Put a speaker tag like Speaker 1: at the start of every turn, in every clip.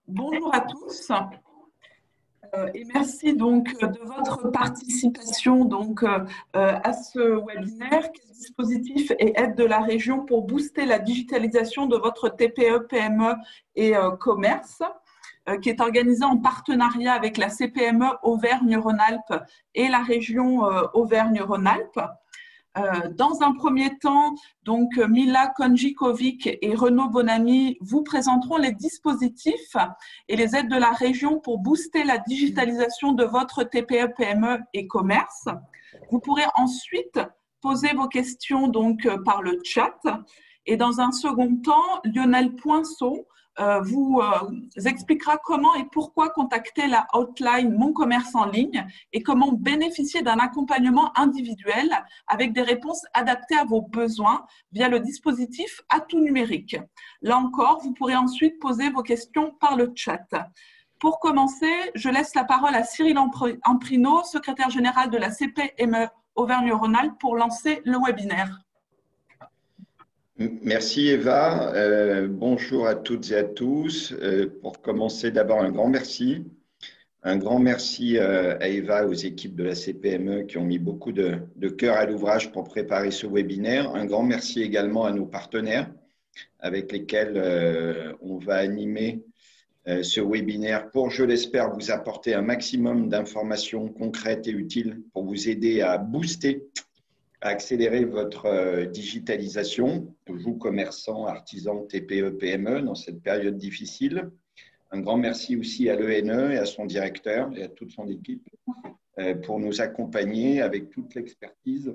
Speaker 1: Bonjour à tous et merci de votre participation à ce webinaire. Quel dispositif et aide de la région pour booster la digitalisation de votre TPE, PME et commerce, qui est organisé en partenariat avec la CPME Auvergne-Rhône-Alpes et la région Auvergne-Rhône-Alpes. Dans un premier temps, Mila Konjikovic et Renaud Bonamy vous présenteront les dispositifs et les aides de la région pour booster la digitalisation de votre TPE, PME et commerce. Vous pourrez ensuite poser vos questions par le chat. Et dans un second temps, Lionel Poinceau vous expliquera comment et pourquoi contacter la hotline Mon Commerce en ligne et comment bénéficier d'un accompagnement individuel avec des réponses adaptées à vos besoins via le dispositif Atout numérique. Là encore, vous pourrez ensuite poser vos questions par le chat. Pour commencer, je laisse la parole à Cyril Amprino, secrétaire général de la CPME Auvergne-Rhône-Alpes, pour lancer le webinaire.
Speaker 2: Merci Eva, bonjour à toutes et à tous. Pour commencer, d'abord un grand merci. Un grand merci à Eva et aux équipes de la CPME qui ont mis beaucoup de cœur à l'ouvrage pour préparer ce webinaire. Un grand merci également à nos partenaires avec lesquels on va animer ce webinaire pour, je l'espère, vous apporter un maximum d'informations concrètes et utiles pour vous aider à booster, à accélérer votre digitalisation, vous commerçants, artisans, TPE, PME, dans cette période difficile. Un grand merci aussi à l'ENE et à son directeur et à toute son équipe pour nous accompagner avec toute l'expertise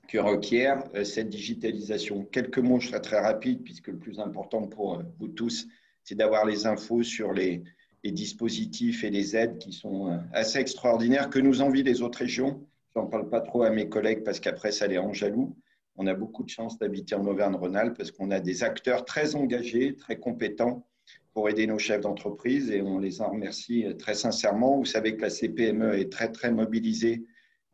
Speaker 2: que requiert cette digitalisation. Quelques mots, je serai très rapide puisque le plus important pour vous tous, c'est d'avoir les infos sur les dispositifs et les aides qui sont assez extraordinaires, que nous envient les autres régions. Je n'en parle pas trop à mes collègues parce qu'après, ça les rend jaloux. On a beaucoup de chance d'habiter en Auvergne-Rhône-Alpes parce qu'on a des acteurs très engagés, très compétents pour aider nos chefs d'entreprise et on les en remercie très sincèrement. Vous savez que la CPME est très, très mobilisée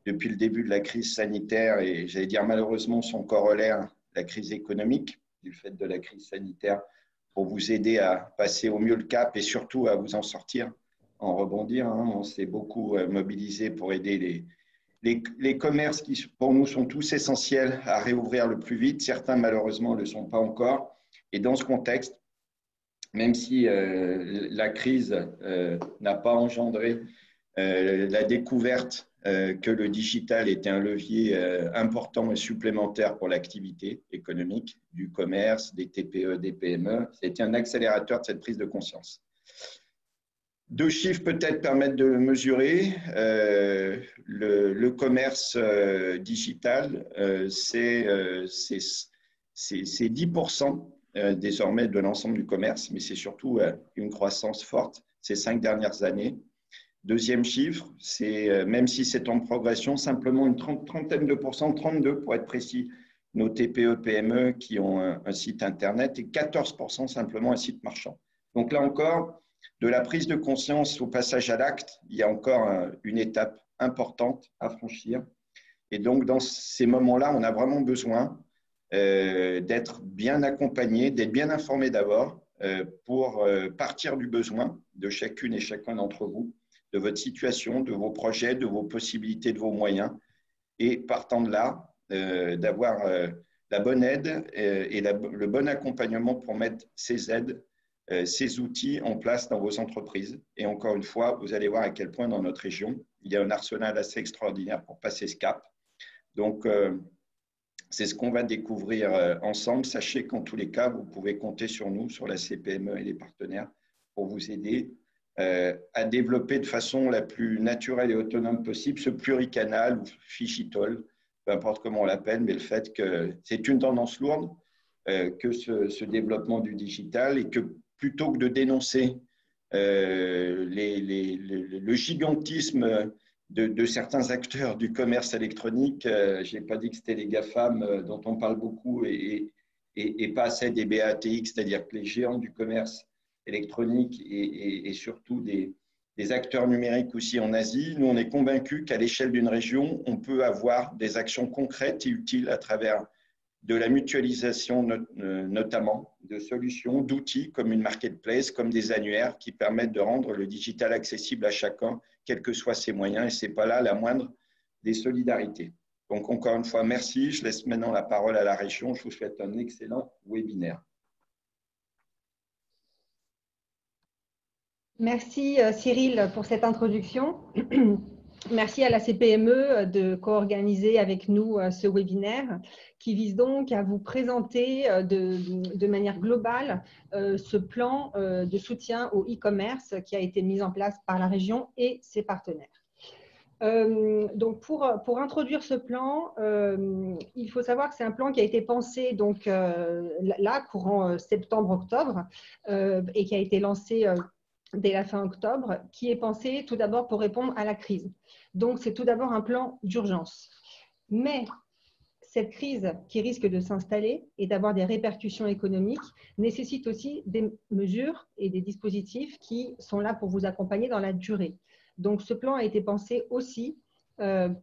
Speaker 2: depuis le début de la crise sanitaire et j'allais dire malheureusement son corollaire, la crise économique du fait de la crise sanitaire, pour vous aider à passer au mieux le cap et surtout à vous en sortir, en rebondir. On s'est beaucoup mobilisé pour aider les commerces qui, pour nous, sont tous essentiels à réouvrir le plus vite. Certains, malheureusement, ne le sont pas encore. Et dans ce contexte, même si la crise n'a pas engendré la découverte que le digital était un levier important et supplémentaire pour l'activité économique du commerce, des TPE, des PME, c'était un accélérateur de cette prise de conscience. Deux chiffres peut-être permettent de mesurer. Le commerce digital, c'est 10% désormais de l'ensemble du commerce, mais c'est surtout une croissance forte ces 5 dernières années. Deuxième chiffre, c'est même si c'est en progression, simplement une trentaine de pourcents, 32 pour être précis, nos TPE, PME qui ont un site internet et 14% simplement un site marchand. Donc là encore, de la prise de conscience au passage à l'acte, il y a encore une étape importante à franchir. Et donc, dans ces moments-là, on a vraiment besoin d'être bien accompagné, d'être bien informé d'abord pour partir du besoin de chacune et chacun d'entre vous, de votre situation, de vos projets, de vos possibilités, de vos moyens. Et partant de là, d'avoir la bonne aide et le bon accompagnement pour mettre ces aides, ces outils en place dans vos entreprises. Et encore une fois, vous allez voir à quel point dans notre région, il y a un arsenal assez extraordinaire pour passer ce cap. Donc, c'est ce qu'on va découvrir ensemble. Sachez qu'en tous les cas, vous pouvez compter sur nous, sur la CPME et les partenaires, pour vous aider à développer de façon la plus naturelle et autonome possible ce pluricanal ou fichitol, peu importe comment on l'appelle, mais le fait que c'est une tendance lourde que ce développement du digital et que plutôt que de dénoncer le gigantisme de certains acteurs du commerce électronique, je n'ai pas dit que c'était les GAFAM dont on parle beaucoup et pas assez des BATX, c'est-à-dire que les géants du commerce électronique et surtout des acteurs numériques aussi en Asie. Nous, on est convaincus qu'à l'échelle d'une région, on peut avoir des actions concrètes et utiles à travers de la mutualisation notamment de solutions, d'outils comme une marketplace, comme des annuaires qui permettent de rendre le digital accessible à chacun, quels que soient ses moyens. Et ce n'est pas là la moindre des solidarités. Donc, encore une fois, merci. Je laisse maintenant la parole à la région. Je vous souhaite un excellent webinaire.
Speaker 3: Merci Cyril pour cette introduction. Merci à la CPME de co-organiser avec nous ce webinaire qui vise donc à vous présenter de manière globale ce plan de soutien au e-commerce qui a été mis en place par la région et ses partenaires. Donc pour introduire ce plan, il faut savoir que c'est un plan qui a été pensé donc, là, courant septembre-octobre et qui a été lancé dès la fin octobre, qui est pensé tout d'abord pour répondre à la crise. Donc, c'est tout d'abord un plan d'urgence. Mais cette crise qui risque de s'installer et d'avoir des répercussions économiques nécessite aussi des mesures et des dispositifs qui sont là pour vous accompagner dans la durée. Donc, ce plan a été pensé aussi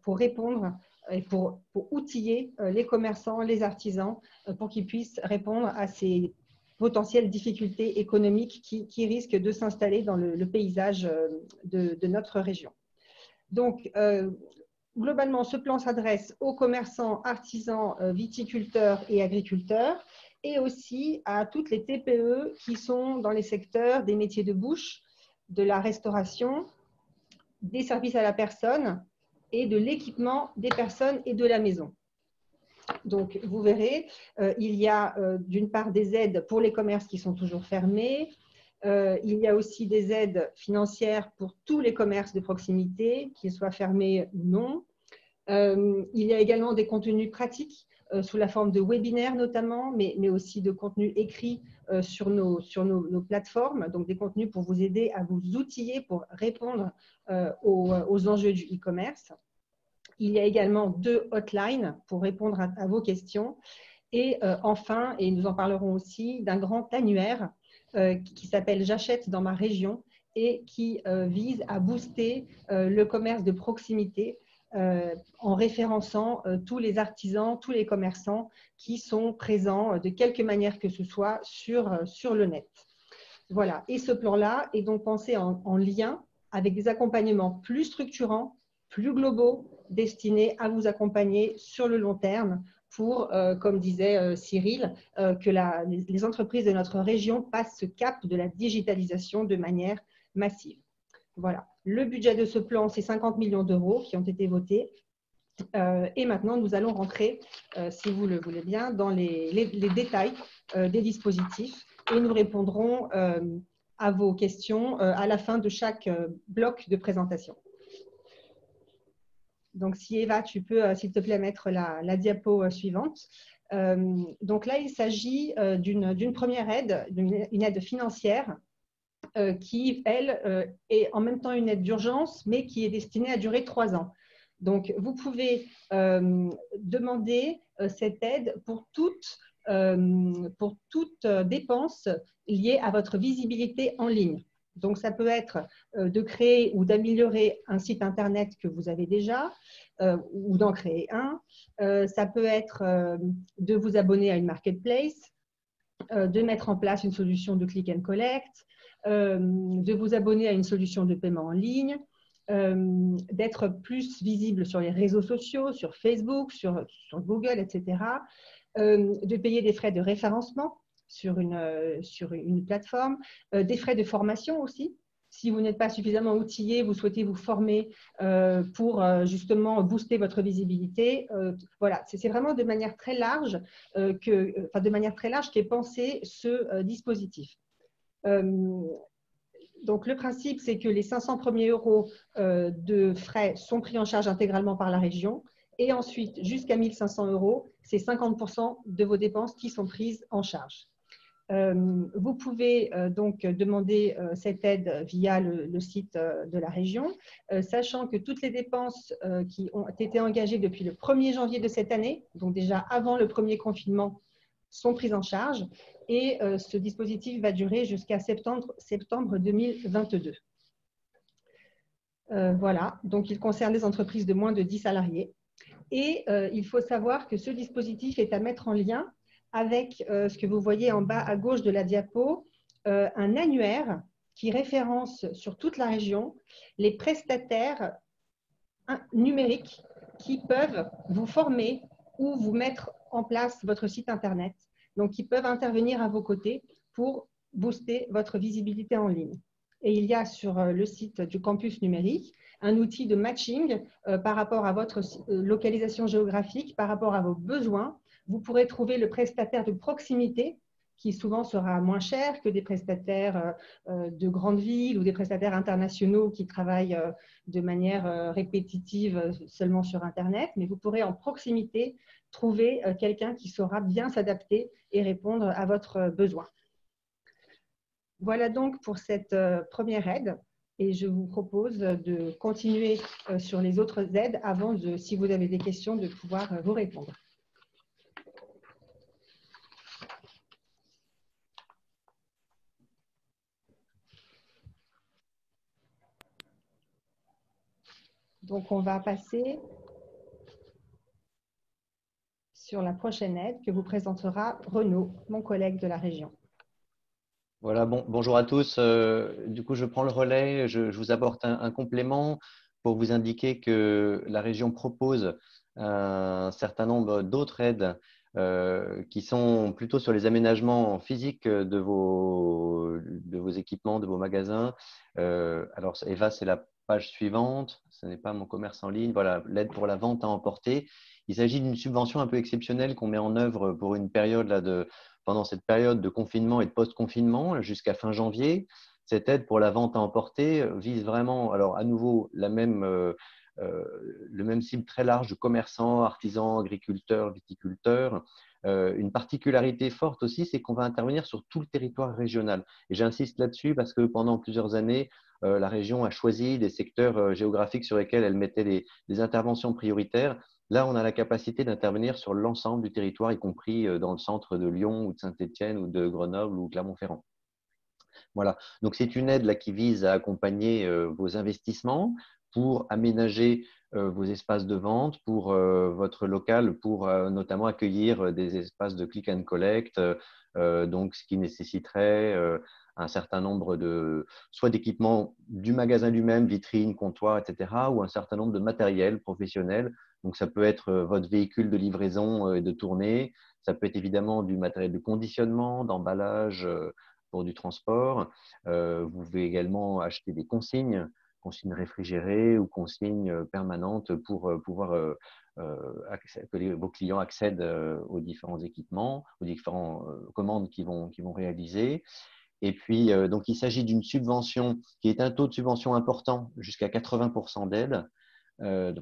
Speaker 3: pour répondre et pour outiller les commerçants, les artisans, pour qu'ils puissent répondre à ces potentielles difficultés économiques qui risquent de s'installer dans le paysage de notre région. Donc, globalement, ce plan s'adresse aux commerçants, artisans, viticulteurs et agriculteurs et aussi à toutes les TPE qui sont dans les secteurs des métiers de bouche, de la restauration, des services à la personne et de l'équipement des personnes et de la maison. Donc, vous verrez, il y a d'une part des aides pour les commerces qui sont toujours fermés. Il y a aussi des aides financières pour tous les commerces de proximité, qu'ils soient fermés ou non. Il y a également des contenus pratiques sous la forme de webinaires notamment, mais aussi de contenus écrits sur nos plateformes, donc des contenus pour vous aider à vous outiller pour répondre aux enjeux du e-commerce. Il y a également 2 hotlines pour répondre à vos questions. Et enfin, et nous en parlerons aussi, d'un grand annuaire qui s'appelle « J'achète dans ma région » et qui vise à booster le commerce de proximité en référençant tous les artisans, tous les commerçants qui sont présents de quelque manière que ce soit sur le net. Voilà. Et ce plan-là est donc pensé en lien avec des accompagnements plus structurants, plus globaux, destinés à vous accompagner sur le long terme pour, comme disait Cyril, que les entreprises de notre région passent ce cap de la digitalisation de manière massive. Voilà. Le budget de ce plan, c'est 50 millions d'euros qui ont été votés. Et maintenant, nous allons rentrer, si vous le voulez bien, dans les détails des dispositifs et nous répondrons à vos questions à la fin de chaque bloc de présentation. Donc, si Eva, tu peux, s'il te plaît, mettre la diapo suivante. Donc là, il s'agit d'une première aide, une aide financière qui, elle, est en même temps une aide d'urgence, mais qui est destinée à durer 3 ans. Donc, vous pouvez demander cette aide pour toute dépense liée à votre visibilité en ligne. Donc, ça peut être de créer ou d'améliorer un site Internet que vous avez déjà ou d'en créer un. Ça peut être de vous abonner à une marketplace, de mettre en place une solution de click and collect, de vous abonner à une solution de paiement en ligne, d'être plus visible sur les réseaux sociaux, sur Facebook, sur Google, etc., de payer des frais de référencement sur une plateforme, des frais de formation aussi. Si vous n'êtes pas suffisamment outillé, vous souhaitez vous former pour justement booster votre visibilité. Voilà, c'est vraiment de manière très large qu'est pensé ce dispositif. Donc, le principe, c'est que les 500 premiers euros de frais sont pris en charge intégralement par la région. Et ensuite, jusqu'à 1 500 euros, c'est 50% de vos dépenses qui sont prises en charge. Vous pouvez donc demander cette aide via le site de la région, sachant que toutes les dépenses qui ont été engagées depuis le 1er janvier de cette année, donc déjà avant le premier confinement, sont prises en charge et ce dispositif va durer jusqu'à septembre 2022. Voilà, donc il concerne les entreprises de moins de 10 salariés. Et il faut savoir que ce dispositif est à mettre en lien avec ce que vous voyez en bas à gauche de la diapo, un annuaire qui référence sur toute la région les prestataires numériques qui peuvent vous former ou vous mettre en place votre site Internet, donc qui peuvent intervenir à vos côtés pour booster votre visibilité en ligne. Et il y a sur le site du campus numérique un outil de matching par rapport à votre localisation géographique, par rapport à vos besoins. Vous pourrez trouver le prestataire de proximité qui souvent sera moins cher que des prestataires de grandes villes ou des prestataires internationaux qui travaillent de manière répétitive seulement sur Internet, mais vous pourrez en proximité trouver quelqu'un qui saura bien s'adapter et répondre à votre besoin. Voilà donc pour cette première aide et je vous propose de continuer sur les autres aides avant, si vous avez des questions, de pouvoir vous répondre. Donc, on va passer sur la prochaine aide que vous présentera Renaud, mon collègue de la région.
Speaker 4: Voilà, bonjour à tous. Du coup, je prends le relais. Je vous apporte un complément pour vous indiquer que la région propose un certain nombre d'autres aides qui sont plutôt sur les aménagements physiques de vos équipements, de vos magasins. Alors, Eva, c'est la page suivante. Ce n'est pas mon commerce en ligne. Voilà, l'aide pour la vente à emporter. Il s'agit d'une subvention un peu exceptionnelle qu'on met en œuvre pour une période pendant cette période de confinement et de post-confinement jusqu'à fin janvier. Cette aide pour la vente à emporter vise vraiment, alors à nouveau, le même cible très large de commerçants, artisans, agriculteurs, viticulteurs. Une particularité forte aussi, c'est qu'on va intervenir sur tout le territoire régional. Et j'insiste là-dessus parce que pendant plusieurs années, la région a choisi des secteurs géographiques sur lesquels elle mettait des interventions prioritaires. Là, on a la capacité d'intervenir sur l'ensemble du territoire, y compris dans le centre de Lyon ou de Saint-Étienne ou de Grenoble ou Clermont-Ferrand. Voilà. Donc, c'est une aide là, qui vise à accompagner vos investissements pour aménager vos espaces de vente, pour votre local, pour notamment accueillir des espaces de click and collect, donc ce qui nécessiterait un certain nombre soit d'équipements du magasin lui-même, vitrines, comptoirs, etc., ou un certain nombre de matériel professionnel. Donc, ça peut être votre véhicule de livraison et de tournée. Ça peut être évidemment du matériel de conditionnement, d'emballage pour du transport. Vous pouvez également acheter des consignes réfrigérées ou consignes permanentes pour pouvoir que vos clients accèdent aux différents équipements, aux différentes commandes qu'ils vont réaliser. Et puis, donc, il s'agit d'une subvention qui est un taux de subvention important, jusqu'à 80% d'aide,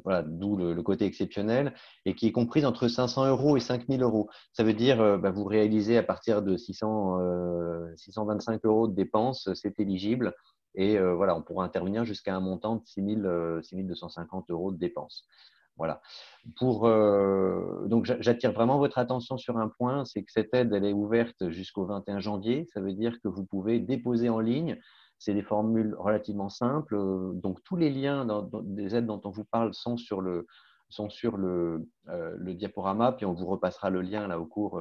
Speaker 4: voilà, d'où le côté exceptionnel, et qui est comprise entre 500 € et 5 000 €. Ça veut dire vous réalisez à partir de 625 € de dépenses, c'est éligible, et voilà, on pourra intervenir jusqu'à un montant de 6 250 € de dépenses. Voilà. Donc, j'attire vraiment votre attention sur un point, c'est que cette aide, elle est ouverte jusqu'au 21 janvier. Ça veut dire que vous pouvez déposer en ligne. C'est des formules relativement simples. Donc, tous les liens des aides dont on vous parle sont sur le diaporama, puis on vous repassera le lien là au cours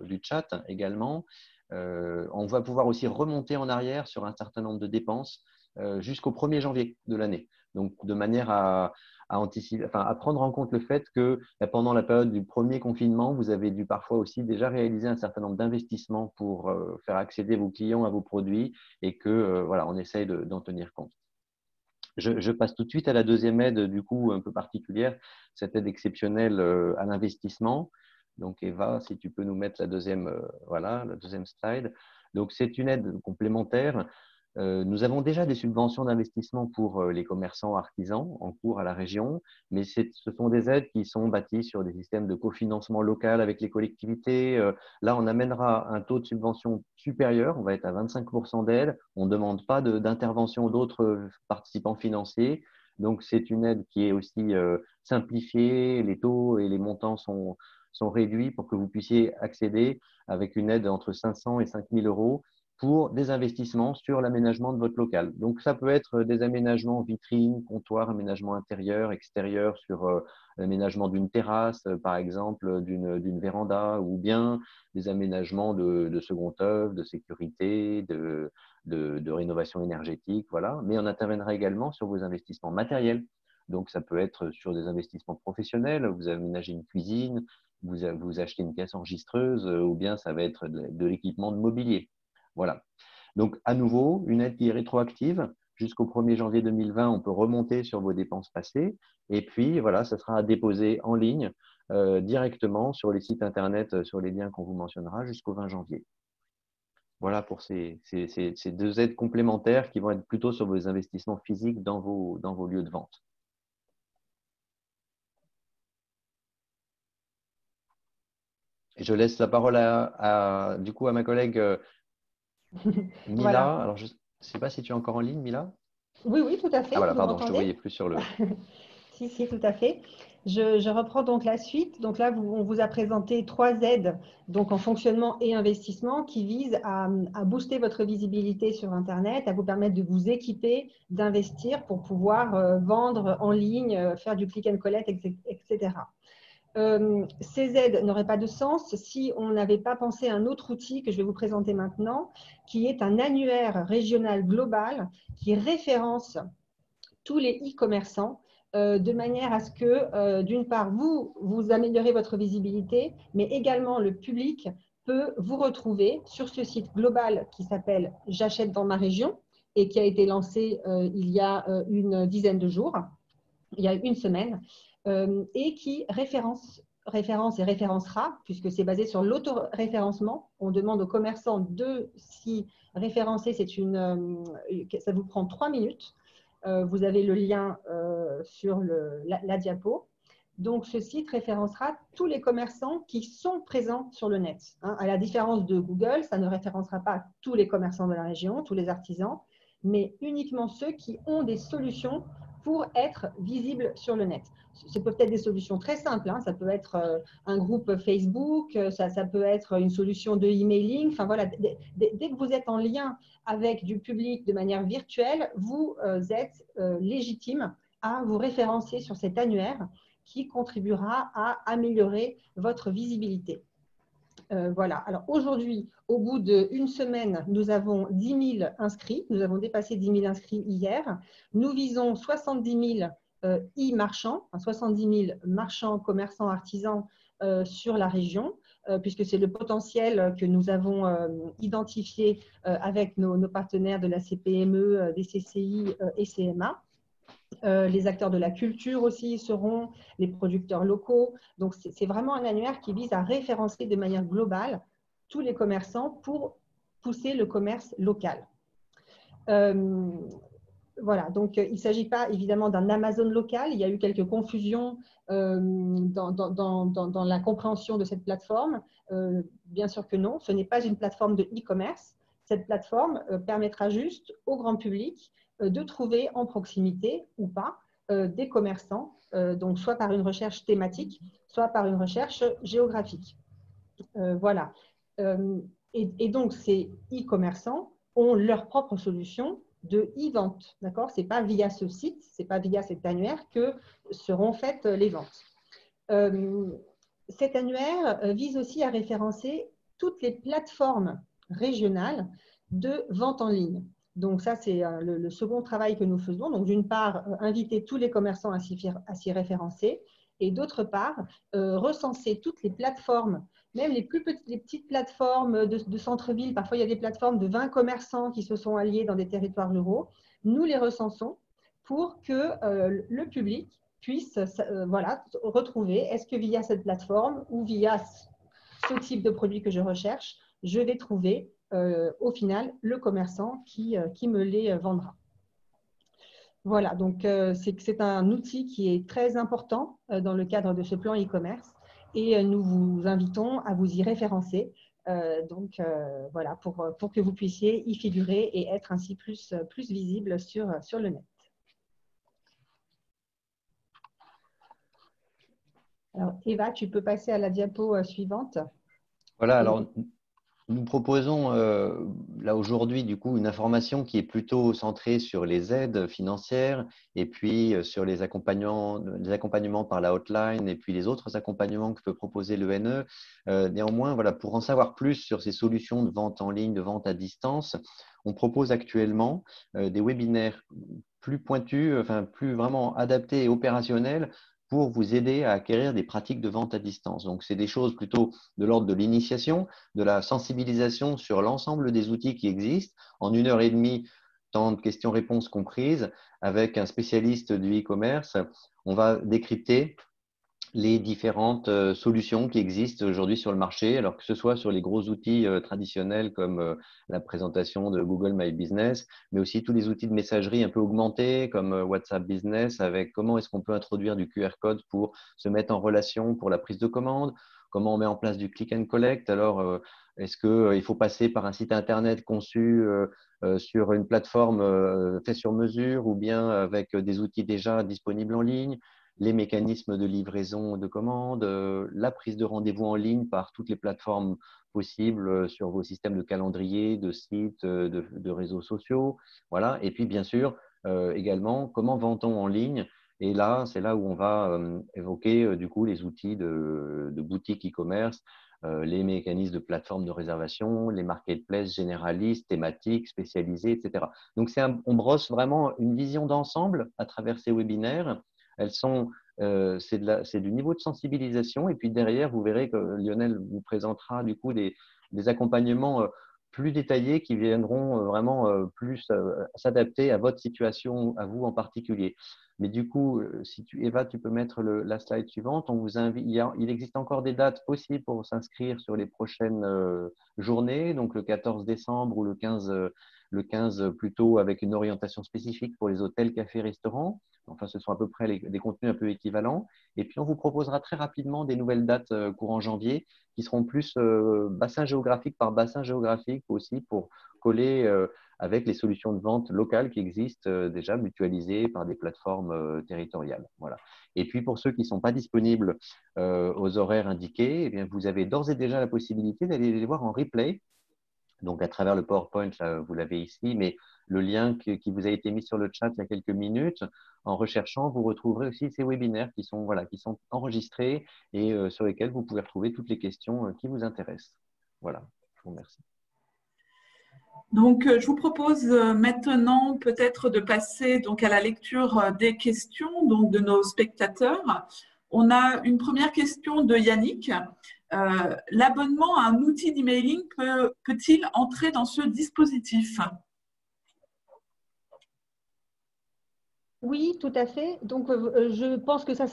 Speaker 4: du chat également. On va pouvoir aussi remonter en arrière sur un certain nombre de dépenses jusqu'au 1er janvier de l'année. Donc, de manière à prendre en compte le fait que pendant la période du premier confinement, vous avez dû parfois aussi déjà réaliser un certain nombre d'investissements pour faire accéder vos clients à vos produits et que voilà, on essaye d'en tenir compte. Je passe tout de suite à la deuxième aide, du coup, un peu particulière, cette aide exceptionnelle à l'investissement. Donc, Eva, si tu peux nous mettre la deuxième slide. Donc, c'est une aide complémentaire. Nous avons déjà des subventions d'investissement pour les commerçants artisans en cours à la région, mais ce sont des aides qui sont bâties sur des systèmes de cofinancement local avec les collectivités. Là, on amènera un taux de subvention supérieur, on va être à 25% d'aide. On ne demande pas d'intervention d'autres participants financiers. Donc, c'est une aide qui est aussi simplifiée. Les taux et les montants sont réduits pour que vous puissiez accéder avec une aide entre 500 et 5 000 € pour des investissements sur l'aménagement de votre local. Donc, ça peut être des aménagements vitrines, comptoirs, aménagements intérieurs, extérieurs, sur l'aménagement d'une terrasse, par exemple, d'une véranda, ou bien des aménagements de second œuvre, de sécurité, de rénovation énergétique, voilà. Mais on interviendra également sur vos investissements matériels. Donc, ça peut être sur des investissements professionnels, vous aménagez une cuisine, vous achetez une caisse enregistreuse, ou bien ça va être de l'équipement de mobilier. Voilà. Donc, à nouveau, une aide qui est rétroactive. Jusqu'au 1er janvier 2020, on peut remonter sur vos dépenses passées. Et puis, voilà, ça sera à déposer en ligne directement sur les sites Internet, sur les liens qu'on vous mentionnera jusqu'au 20 janvier. Voilà pour ces deux aides complémentaires qui vont être plutôt sur vos investissements physiques dans vos lieux de vente. Et je laisse la parole du coup à ma collègue Mila.
Speaker 3: Voilà.
Speaker 4: Alors, je ne sais pas si tu es encore en ligne, Mila.
Speaker 3: Oui, oui, tout à fait.
Speaker 4: Ah voilà,
Speaker 3: Vous
Speaker 4: pardon, je ne te
Speaker 3: m'entendez?
Speaker 4: voyais plus sur le…
Speaker 3: Si, si, tout à fait. Je reprends donc la suite. Donc là, on vous a présenté 3 aides donc en fonctionnement et investissement qui visent à booster votre visibilité sur Internet, à vous permettre de vous équiper, d'investir pour pouvoir vendre en ligne, faire du click and collect, etc. Ces aides n'auraient pas de sens si on n'avait pas pensé à un autre outil que je vais vous présenter maintenant, qui est un annuaire régional global qui référence tous les e-commerçants de manière à ce que, d'une part, vous améliorez votre visibilité, mais également le public peut vous retrouver sur ce site global qui s'appelle « J'achète dans ma région » et qui a été lancé il y a une dizaine de jours, il y a une semaine, et qui référence et référencera, puisque c'est basé sur l'autoréférencement. On demande aux commerçants de s'y référencer. Ça vous prend 3 minutes. Vous avez le lien sur la diapo. Donc, ce site référencera tous les commerçants qui sont présents sur le net. Hein. À la différence de Google, ça ne référencera pas tous les commerçants de la région, tous les artisans, mais uniquement ceux qui ont des solutions pour être visibles sur le net. Ce peuvent être des solutions très simples. Hein. Ça peut être un groupe Facebook, ça peut être une solution de emailing. Enfin, voilà, dès que vous êtes en lien avec du public de manière virtuelle, vous êtes légitime à vous référencer sur cet annuaire qui contribuera à améliorer votre visibilité. Voilà. Alors aujourd'hui, au bout d'une semaine, nous avons 10 000 inscrits. Nous avons dépassé 10 000 inscrits hier. Nous visons 70 000 e-marchands, 70 000 marchands, commerçants, artisans sur la région, puisque c'est le potentiel que nous avons identifié avec nos partenaires de la CPME, des CCI et CMA. Les acteurs de la culture aussi seront, les producteurs locaux. Donc, c'est vraiment un annuaire qui vise à référencer de manière globale tous les commerçants pour pousser le commerce local. Voilà, donc il ne s'agit pas évidemment d'un Amazon local. Il y a eu quelques confusions dans la compréhension de cette plateforme. Bien sûr que non, ce n'est pas une plateforme de e-commerce. Cette plateforme permettra juste au grand public de trouver en proximité ou pas des commerçants, donc soit par une recherche thématique, soit par une recherche géographique. Voilà. Et donc, ces e-commerçants ont leur propre solution de e-vente. D'accord ? Ce n'est pas via ce site, ce n'est pas via cet annuaire que seront faites les ventes. Cet annuaire vise aussi à référencer toutes les plateformes régionales de vente en ligne. Donc ça, c'est le second travail que nous faisons. Donc d'une part, inviter tous les commerçants à s'y référencer et d'autre part, recenser toutes les plateformes, même les petites plateformes de centre-ville. Parfois, il y a des plateformes de 20 commerçants qui se sont alliés dans des territoires ruraux. Nous les recensons pour que le public puisse voilà, retrouver, est-ce que via cette plateforme ou via ce type de produit que je recherche, je vais trouver au final le commerçant qui me les vendra. Voilà, donc c'est un outil qui est très important dans le cadre de ce plan e-commerce et nous vous invitons à vous y référencer. Voilà, pour que vous puissiez y figurer et être ainsi plus visible sur le net. Alors, Eva, tu peux passer à la diapo suivante.
Speaker 4: Voilà, alors Nous proposons là aujourd'hui du coup une information qui est plutôt centrée sur les aides financières et puis sur les accompagnements par la hotline et puis les autres accompagnements que peut proposer l'ENE. Néanmoins, voilà, pour en savoir plus sur ces solutions de vente en ligne, de vente à distance, on propose actuellement des webinaires plus pointus, enfin plus vraiment adaptés et opérationnels pour vous aider à acquérir des pratiques de vente à distance. Donc, c'est des choses plutôt de l'ordre de l'initiation, de la sensibilisation sur l'ensemble des outils qui existent en 1h30, temps de questions-réponses comprises, avec un spécialiste du e-commerce. On va décrypter les différentes solutions qui existent aujourd'hui sur le marché, alors que ce soit sur les gros outils traditionnels comme la présentation de Google My Business, mais aussi tous les outils de messagerie un peu augmentés comme WhatsApp Business, avec comment est-ce qu'on peut introduire du QR code pour se mettre en relation pour la prise de commande, comment on met en place du click and collect. Alors, est-ce qu'il faut passer par un site internet conçu sur une plateforme fait sur mesure ou bien avec des outils déjà disponibles en ligne? Les mécanismes de livraison de commandes, la prise de rendez-vous en ligne par toutes les plateformes possibles sur vos systèmes de calendrier, de sites, de réseaux sociaux. Voilà. Et puis, bien sûr, également, comment vend-on en ligne? Et là, c'est là où on va évoquer du coup les outils de boutique e-commerce, les mécanismes de plateforme de réservation, les marketplaces généralistes, thématiques, spécialisés, etc. Donc, on brosse vraiment une vision d'ensemble à travers ces webinaires. C'est du niveau de sensibilisation. Et puis derrière, vous verrez que Lionel vous présentera du coup des accompagnements plus détaillés qui viendront vraiment plus s'adapter à votre situation, à vous en particulier. Mais du coup, Eva, tu peux mettre la slide suivante. On vous invite, il existe encore des dates possibles pour s'inscrire sur les prochaines journées, donc le 14 décembre ou le 15 plutôt avec une orientation spécifique pour les hôtels, cafés, restaurants. Enfin, ce sont à peu près des contenus un peu équivalents. Et puis, on vous proposera très rapidement des nouvelles dates courant janvier qui seront plus bassin géographique par bassin géographique aussi pour coller avec les solutions de vente locales qui existent déjà mutualisées par des plateformes territoriales. Voilà. Et puis, pour ceux qui ne sont pas disponibles aux horaires indiqués, eh bien, vous avez d'ores et déjà la possibilité d'aller les voir en replay. Donc, à travers le PowerPoint, là, vous l'avez ici, mais le lien qui vous a été mis sur le chat il y a quelques minutes, en recherchant, vous retrouverez aussi ces webinaires qui sont enregistrés et sur lesquels vous pouvez retrouver toutes les questions qui vous intéressent. Voilà, je vous remercie.
Speaker 1: Donc, je vous propose maintenant peut-être de passer donc, à la lecture des questions donc, de nos spectateurs. On a une première question de Yannick. L'abonnement à un outil d'emailing peut-il entrer dans ce dispositif?
Speaker 3: Oui, tout à fait. Donc, je pense que ça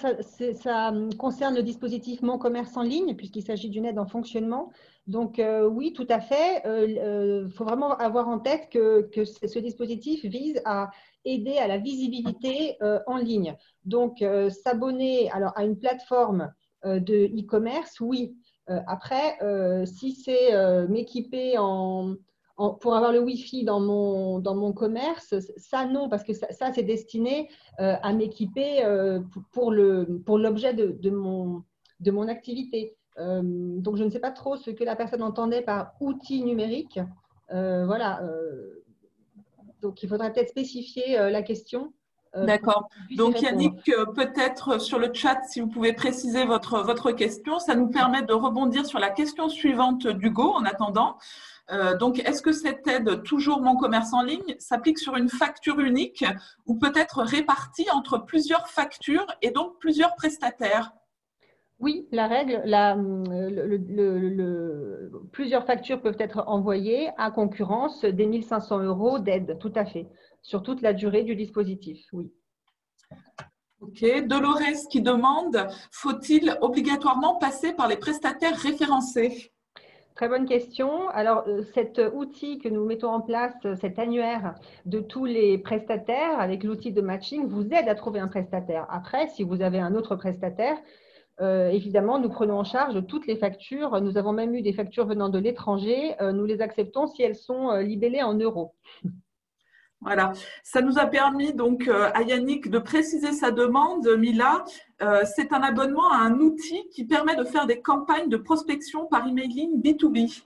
Speaker 3: concerne le dispositif Mon Commerce en ligne, puisqu'il s'agit d'une aide en fonctionnement. Donc, oui, tout à fait. Faut vraiment avoir en tête que ce dispositif vise à aider à la visibilité en ligne. Donc, s'abonner à une plateforme de e-commerce, oui. Après, si c'est m'équiper pour avoir le Wi-Fi dans mon commerce, ça non, parce que ça c'est destiné à m'équiper pour l'objet de mon activité. Donc, je ne sais pas trop ce que la personne entendait par outil numérique. Voilà. Donc, il faudrait peut-être spécifier la question.
Speaker 1: D'accord. Donc, Yannick, peut-être sur le chat, si vous pouvez préciser votre question, ça nous permet de rebondir sur la question suivante d'Hugo en attendant. Donc, est-ce que cette aide, toujours Mon Commerce en ligne, s'applique sur une facture unique ou peut être répartie entre plusieurs factures et donc plusieurs prestataires?
Speaker 3: Oui, la règle, plusieurs factures peuvent être envoyées à concurrence des 1 500 € d'aide, tout à fait, sur toute la durée du dispositif, oui.
Speaker 1: Ok. Dolores qui demande, faut-il obligatoirement passer par les prestataires référencés?
Speaker 3: Très bonne question. Alors, cet outil que nous mettons en place, cet annuaire de tous les prestataires avec l'outil de matching vous aide à trouver un prestataire. Après, si vous avez un autre prestataire, évidemment, nous prenons en charge toutes les factures. Nous avons même eu des factures venant de l'étranger. Nous les acceptons si elles sont libellées en euros.
Speaker 1: Voilà, ça nous a permis donc à Yannick de préciser sa demande. Mila, c'est un abonnement à un outil qui permet de faire des campagnes de prospection par emailing B2B.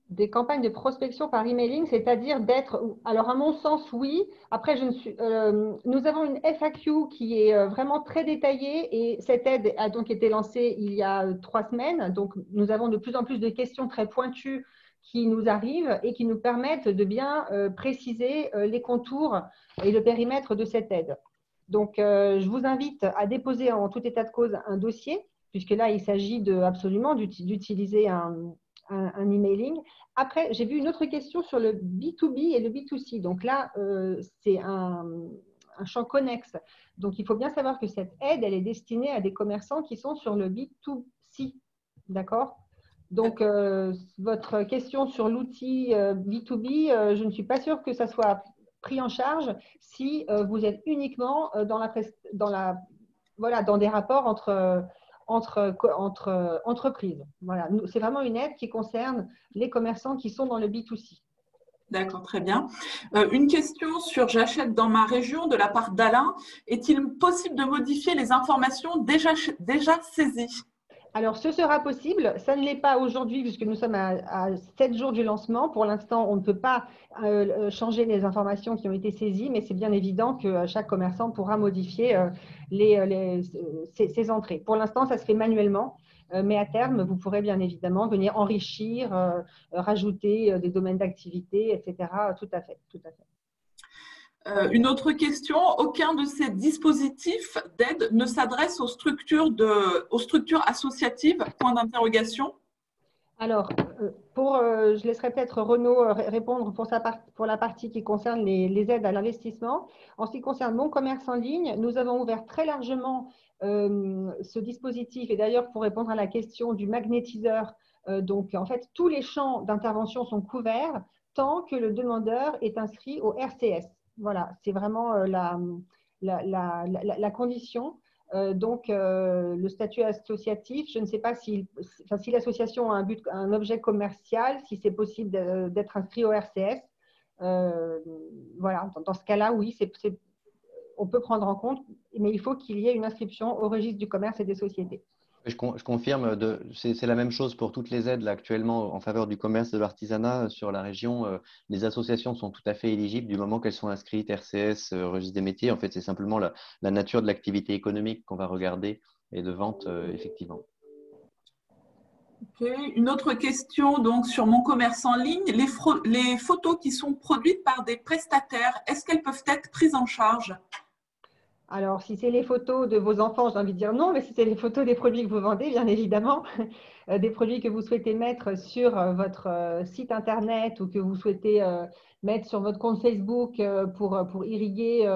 Speaker 3: Des campagnes de prospection par emailing, c'est-à-dire d'être… Alors, à mon sens, oui. Après, nous avons une FAQ qui est vraiment très détaillée et cette aide a donc été lancée il y a 3 semaines. Donc, nous avons de plus en plus de questions très pointues qui nous arrivent et qui nous permettent de bien préciser les contours et le périmètre de cette aide. Donc, je vous invite à déposer en tout état de cause un dossier, puisque là, il s'agit absolument d'utiliser un emailing. Après, j'ai vu une autre question sur le B2B et le B2C. Donc là, c'est un champ connexe. Donc, il faut bien savoir que cette aide, elle est destinée à des commerçants qui sont sur le B2C. D'accord? Donc, votre question sur l'outil B2B, je ne suis pas sûre que ça soit pris en charge si vous êtes uniquement dans des rapports entre entreprises. Voilà. C'est vraiment une aide qui concerne les commerçants qui sont dans le B2C.
Speaker 1: D'accord, très bien. Une question sur J'achète dans ma région de la part d'Alain. Est-il possible de modifier les informations déjà saisies?
Speaker 3: Alors, ce sera possible. Ça ne l'est pas aujourd'hui puisque nous sommes à 7 jours du lancement. Pour l'instant, on ne peut pas changer les informations qui ont été saisies, mais c'est bien évident que chaque commerçant pourra modifier ses entrées. Pour l'instant, ça se fait manuellement, mais à terme, vous pourrez bien évidemment venir enrichir, rajouter des domaines d'activité, etc. Tout à fait, tout à fait.
Speaker 1: Une autre question, aucun de ces dispositifs d'aide ne s'adresse aux structures associatives, point d'interrogation.
Speaker 3: Alors, je laisserai peut-être Renaud répondre pour la partie qui concerne les aides à l'investissement. En ce qui concerne Mon Commerce en ligne, nous avons ouvert très largement ce dispositif. Et d'ailleurs, pour répondre à la question du magnétiseur, donc en fait, tous les champs d'intervention sont couverts tant que le demandeur est inscrit au RCS. Voilà, c'est vraiment la condition. Donc, le statut associatif, je ne sais pas si l'association a un objet commercial, si c'est possible d'être inscrit au RCS. Voilà, dans ce cas-là, oui, on peut prendre en compte, mais il faut qu'il y ait une inscription au registre du commerce et des sociétés.
Speaker 4: Je confirme, c'est la même chose pour toutes les aides là, actuellement en faveur du commerce et de l'artisanat sur la région. Les associations sont tout à fait éligibles du moment qu'elles sont inscrites RCS, registre des métiers. En fait, c'est simplement la nature de l'activité économique qu'on va regarder et de vente, effectivement.
Speaker 1: Okay. Une autre question donc sur Mon Commerce en ligne. Les photos qui sont produites par des prestataires, est-ce qu'elles peuvent être prises en charge?
Speaker 3: Alors, si c'est les photos de vos enfants, j'ai envie de dire non, mais si c'est les photos des produits que vous vendez, bien évidemment, des produits que vous souhaitez mettre sur votre site internet ou que vous souhaitez mettre sur votre compte Facebook pour irriguer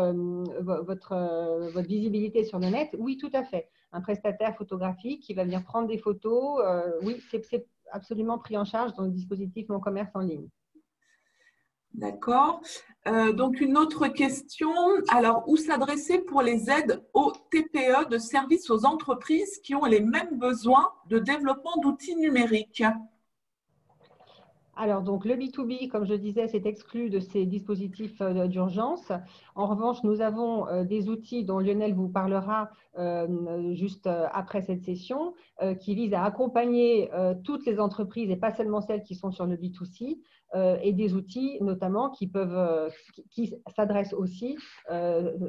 Speaker 3: votre visibilité sur le net, oui, tout à fait. Un prestataire photographique qui va venir prendre des photos, oui, c'est absolument pris en charge dans le dispositif Mon Commerce en ligne.
Speaker 1: D'accord. Donc, une autre question. Alors, où s'adresser pour les aides aux TPE de services aux entreprises qui ont les mêmes besoins de développement d'outils numériques?
Speaker 3: Alors, donc, le B2B, comme je disais, c'est exclu de ces dispositifs d'urgence. En revanche, nous avons des outils dont Lionel vous parlera juste après cette session, qui visent à accompagner toutes les entreprises et pas seulement celles qui sont sur le B2C, et des outils notamment qui s'adressent aussi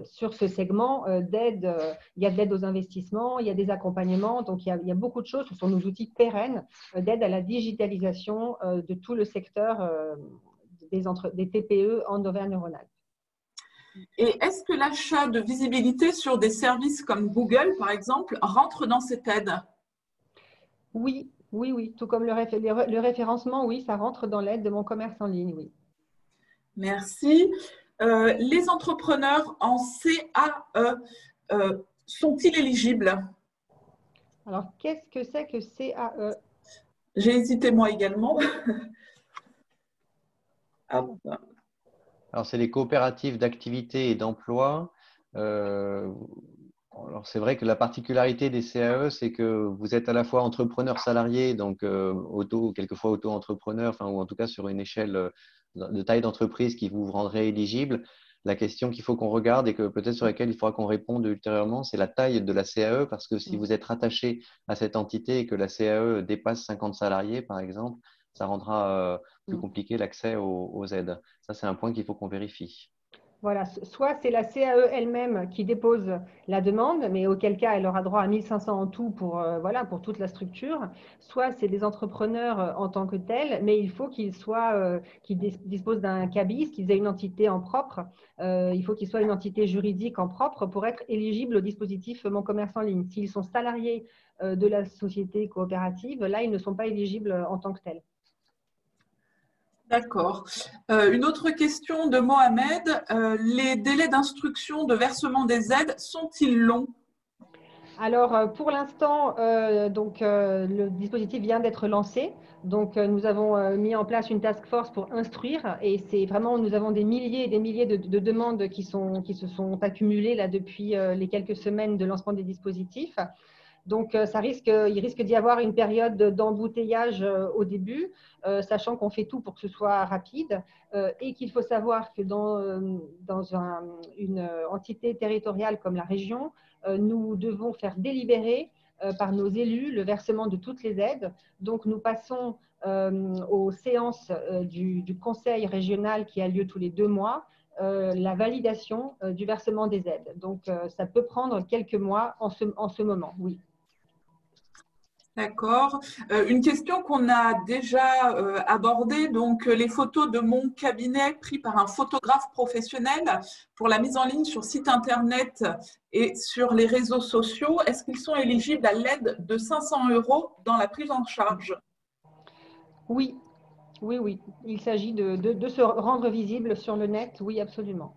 Speaker 3: sur ce segment d'aide. Il y a de l'aide aux investissements, il y a des accompagnements, donc il y a beaucoup de choses. Ce sont nos outils pérennes d'aide à la digitalisation de tout le secteur des TPE en Auvergne-Rhône-Alpes.
Speaker 1: Et est-ce que l'achat de visibilité sur des services comme Google, par exemple, rentre dans cette aide?
Speaker 3: Oui, oui, oui. Tout comme le référencement, oui, ça rentre dans l'aide de Mon Commerce en ligne, oui.
Speaker 1: Merci. Les entrepreneurs en CAE sont-ils éligibles?
Speaker 3: Alors, qu'est-ce que c'est que CAE?
Speaker 1: J'ai hésité moi également.
Speaker 4: Alors, c'est les coopératives d'activité et d'emploi. Alors, c'est vrai que la particularité des CAE, c'est que vous êtes à la fois entrepreneur salarié, donc quelquefois auto-entrepreneur, enfin, ou en tout cas sur une échelle de taille d'entreprise qui vous rendrait éligible. La question qu'il faut qu'on regarde et que peut-être sur laquelle il faudra qu'on réponde ultérieurement, c'est la taille de la CAE, parce que si vous êtes rattaché à cette entité et que la CAE dépasse 50 salariés, par exemple, ça rendra plus compliqué l'accès aux aides. Ça, c'est un point qu'il faut qu'on vérifie.
Speaker 3: Voilà, soit c'est la CAE elle-même qui dépose la demande, mais auquel cas elle aura droit à 1 500 en tout pour, voilà, pour toute la structure, soit c'est des entrepreneurs en tant que tels, mais il faut qu'ils disposent d'un cabis, qu'ils aient une entité en propre, il faut qu'ils soient une entité juridique en propre pour être éligibles au dispositif Mon Commerce en ligne. S'ils sont salariés de la société coopérative, là, ils ne sont pas éligibles en tant que tels.
Speaker 1: D'accord. Une autre question de Mohamed. Les délais d'instruction de versement des aides sont-ils longs?
Speaker 3: Alors, pour l'instant, le dispositif vient d'être lancé. Donc, nous avons mis en place une task force pour instruire. Et c'est vraiment, nous avons des milliers et des milliers de demandes qui se sont accumulées là, depuis les quelques semaines de lancement des dispositifs. Donc, il risque d'y avoir une période d'embouteillage au début, sachant qu'on fait tout pour que ce soit rapide et qu'il faut savoir que dans une entité territoriale comme la région, nous devons faire délibérer par nos élus le versement de toutes les aides. Donc, nous passons aux séances du conseil régional qui a lieu tous les 2 mois, la validation du versement des aides. Donc, ça peut prendre quelques mois en ce moment, oui.
Speaker 1: D'accord. Une question qu'on a déjà abordée, donc les photos de mon cabinet prises par un photographe professionnel pour la mise en ligne sur site internet et sur les réseaux sociaux, est-ce qu'ils sont éligibles à l'aide de 500 € dans la prise en charge?
Speaker 3: Oui, oui, oui. Il s'agit de se rendre visible sur le net, oui, absolument.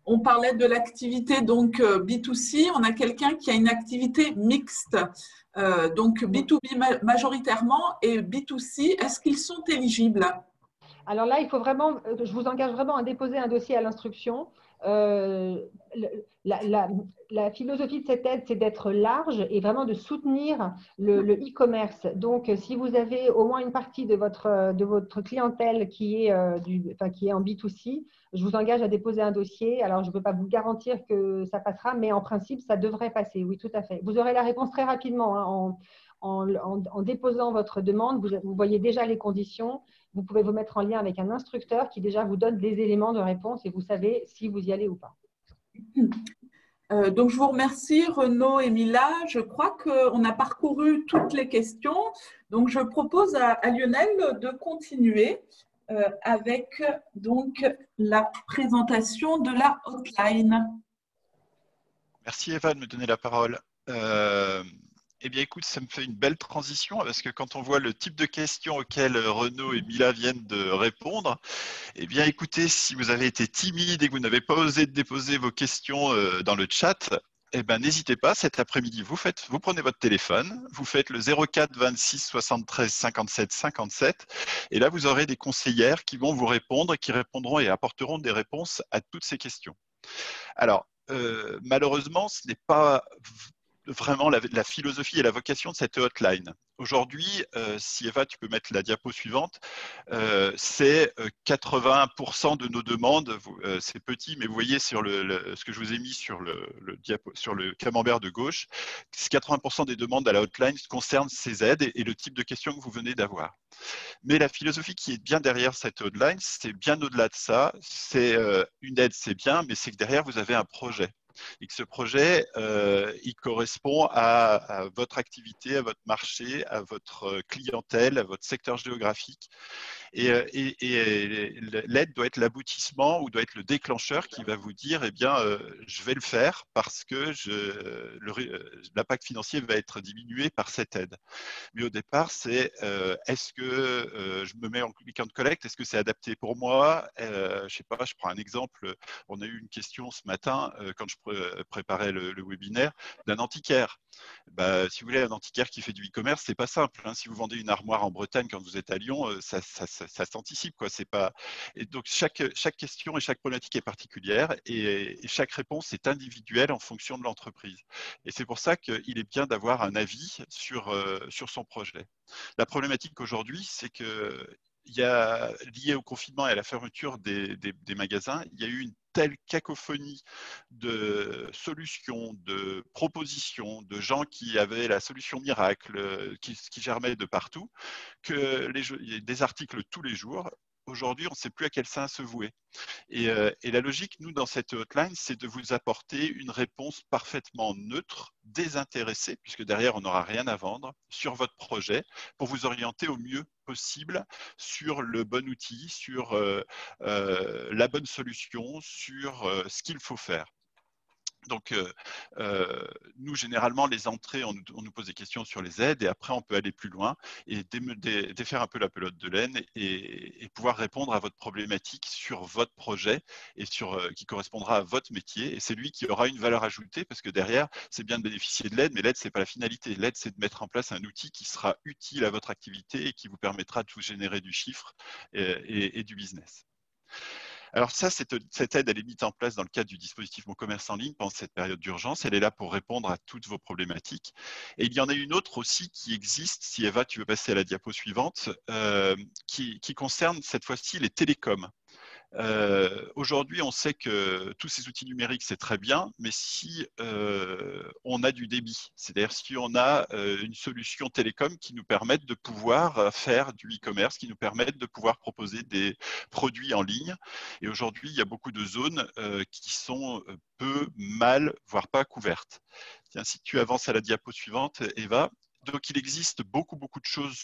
Speaker 1: On parlait de l'activité donc B2C, on a quelqu'un qui a une activité mixte, donc B2B majoritairement et B2C, est-ce qu'ils sont éligibles?
Speaker 3: Alors là, il faut vraiment, je vous engage vraiment à déposer un dossier à l'instruction. La philosophie de cette aide, c'est d'être large et vraiment de soutenir le e-commerce. Donc, si vous avez au moins une partie de votre clientèle qui est en B2C, je vous engage à déposer un dossier. Alors, je ne peux pas vous garantir que ça passera, mais en principe, ça devrait passer. Oui, tout à fait. Vous aurez la réponse très rapidement, hein, en déposant votre demande. Vous voyez déjà les conditions. Vous pouvez vous mettre en lien avec un instructeur qui déjà vous donne des éléments de réponse et vous savez si vous y allez ou pas.
Speaker 1: Donc, je vous remercie, Renaud et Mila. Je crois qu'on a parcouru toutes les questions. Donc, je propose à Lionel de continuer avec donc, la présentation de la hotline.
Speaker 5: Merci Eva de me donner la parole. Eh bien, écoute, ça me fait une belle transition parce que quand on voit le type de questions auxquelles Renaud et Mila viennent de répondre, eh bien, écoutez, si vous avez été timide et que vous n'avez pas osé déposer vos questions dans le chat, eh ben, n'hésitez pas, cet après-midi, vous prenez votre téléphone, vous faites le 04 26 73 57 57 et là, vous aurez des conseillères qui vont vous répondre, qui répondront et apporteront des réponses à toutes ces questions. Alors, malheureusement, ce n'est pas vraiment la philosophie et la vocation de cette hotline. Aujourd'hui, si Eva, tu peux mettre la diapo suivante, c'est 80% de nos demandes, c'est petit, mais vous voyez sur ce que je vous ai mis sur le camembert de gauche, 80% des demandes à la hotline concernent ces aides et le type de questions que vous venez d'avoir. Mais la philosophie qui est bien derrière cette hotline, c'est bien au-delà de ça. C'est une aide, c'est bien, mais c'est que derrière, vous avez un projet. Et que ce projet, il correspond à votre activité, à votre marché, à votre clientèle, à votre secteur géographique. Et l'aide doit être l'aboutissement ou doit être le déclencheur qui va vous dire, eh bien, je vais le faire parce que l'impact financier va être diminué par cette aide. Mais au départ, c'est est-ce que je me mets en click and collect? Est-ce que c'est adapté pour moi? Je ne sais pas, je prends un exemple. On a eu une question ce matin quand je préparais le webinaire d'un antiquaire. Bah, si vous voulez, un antiquaire qui fait du e-commerce, c'est pas simple. Hein. Si vous vendez une armoire en Bretagne quand vous êtes à Lyon, ça s'anticipe, quoi. C'est pas. Et donc chaque question et chaque problématique est particulière et chaque réponse est individuelle en fonction de l'entreprise. Et c'est pour ça qu'il est bien d'avoir un avis sur son projet. La problématique aujourd'hui, c'est que lié au confinement et à la fermeture des magasins, il y a eu une telle cacophonie de solutions, de propositions, de gens qui avaient la solution miracle, qui germaient de partout, que il y a des articles tous les jours. Aujourd'hui, on ne sait plus à quel sein se vouer. Et la logique, nous, dans cette hotline, c'est de vous apporter une réponse parfaitement neutre, désintéressée, puisque derrière, on n'aura rien à vendre, sur votre projet, pour vous orienter au mieux possible sur le bon outil, sur la bonne solution, sur ce qu'il faut faire. Donc, nous, généralement, les entrées, on nous pose des questions sur les aides et après, on peut aller plus loin et défaire un peu la pelote de laine et pouvoir répondre à votre problématique sur votre projet et qui correspondra à votre métier. Et c'est lui qui aura une valeur ajoutée parce que derrière, c'est bien de bénéficier de l'aide, mais l'aide, ce n'est pas la finalité. L'aide, c'est de mettre en place un outil qui sera utile à votre activité et qui vous permettra de vous générer du chiffre et du business. Alors ça, cette aide, elle est mise en place dans le cadre du dispositif Mon Commerce en ligne pendant cette période d'urgence. Elle est là pour répondre à toutes vos problématiques. Et il y en a une autre aussi qui existe, si Eva, tu veux passer à la diapo suivante, qui concerne cette fois-ci les télécoms. Aujourd'hui, on sait que tous ces outils numériques, c'est très bien, mais si on a du débit, c'est-à-dire si on a une solution télécom qui nous permette de pouvoir faire du e-commerce, qui nous permette de pouvoir proposer des produits en ligne. Et aujourd'hui, il y a beaucoup de zones qui sont peu, mal, voire pas couvertes. Tiens, si tu avances à la diapo suivante, Eva. Donc, il existe beaucoup de choses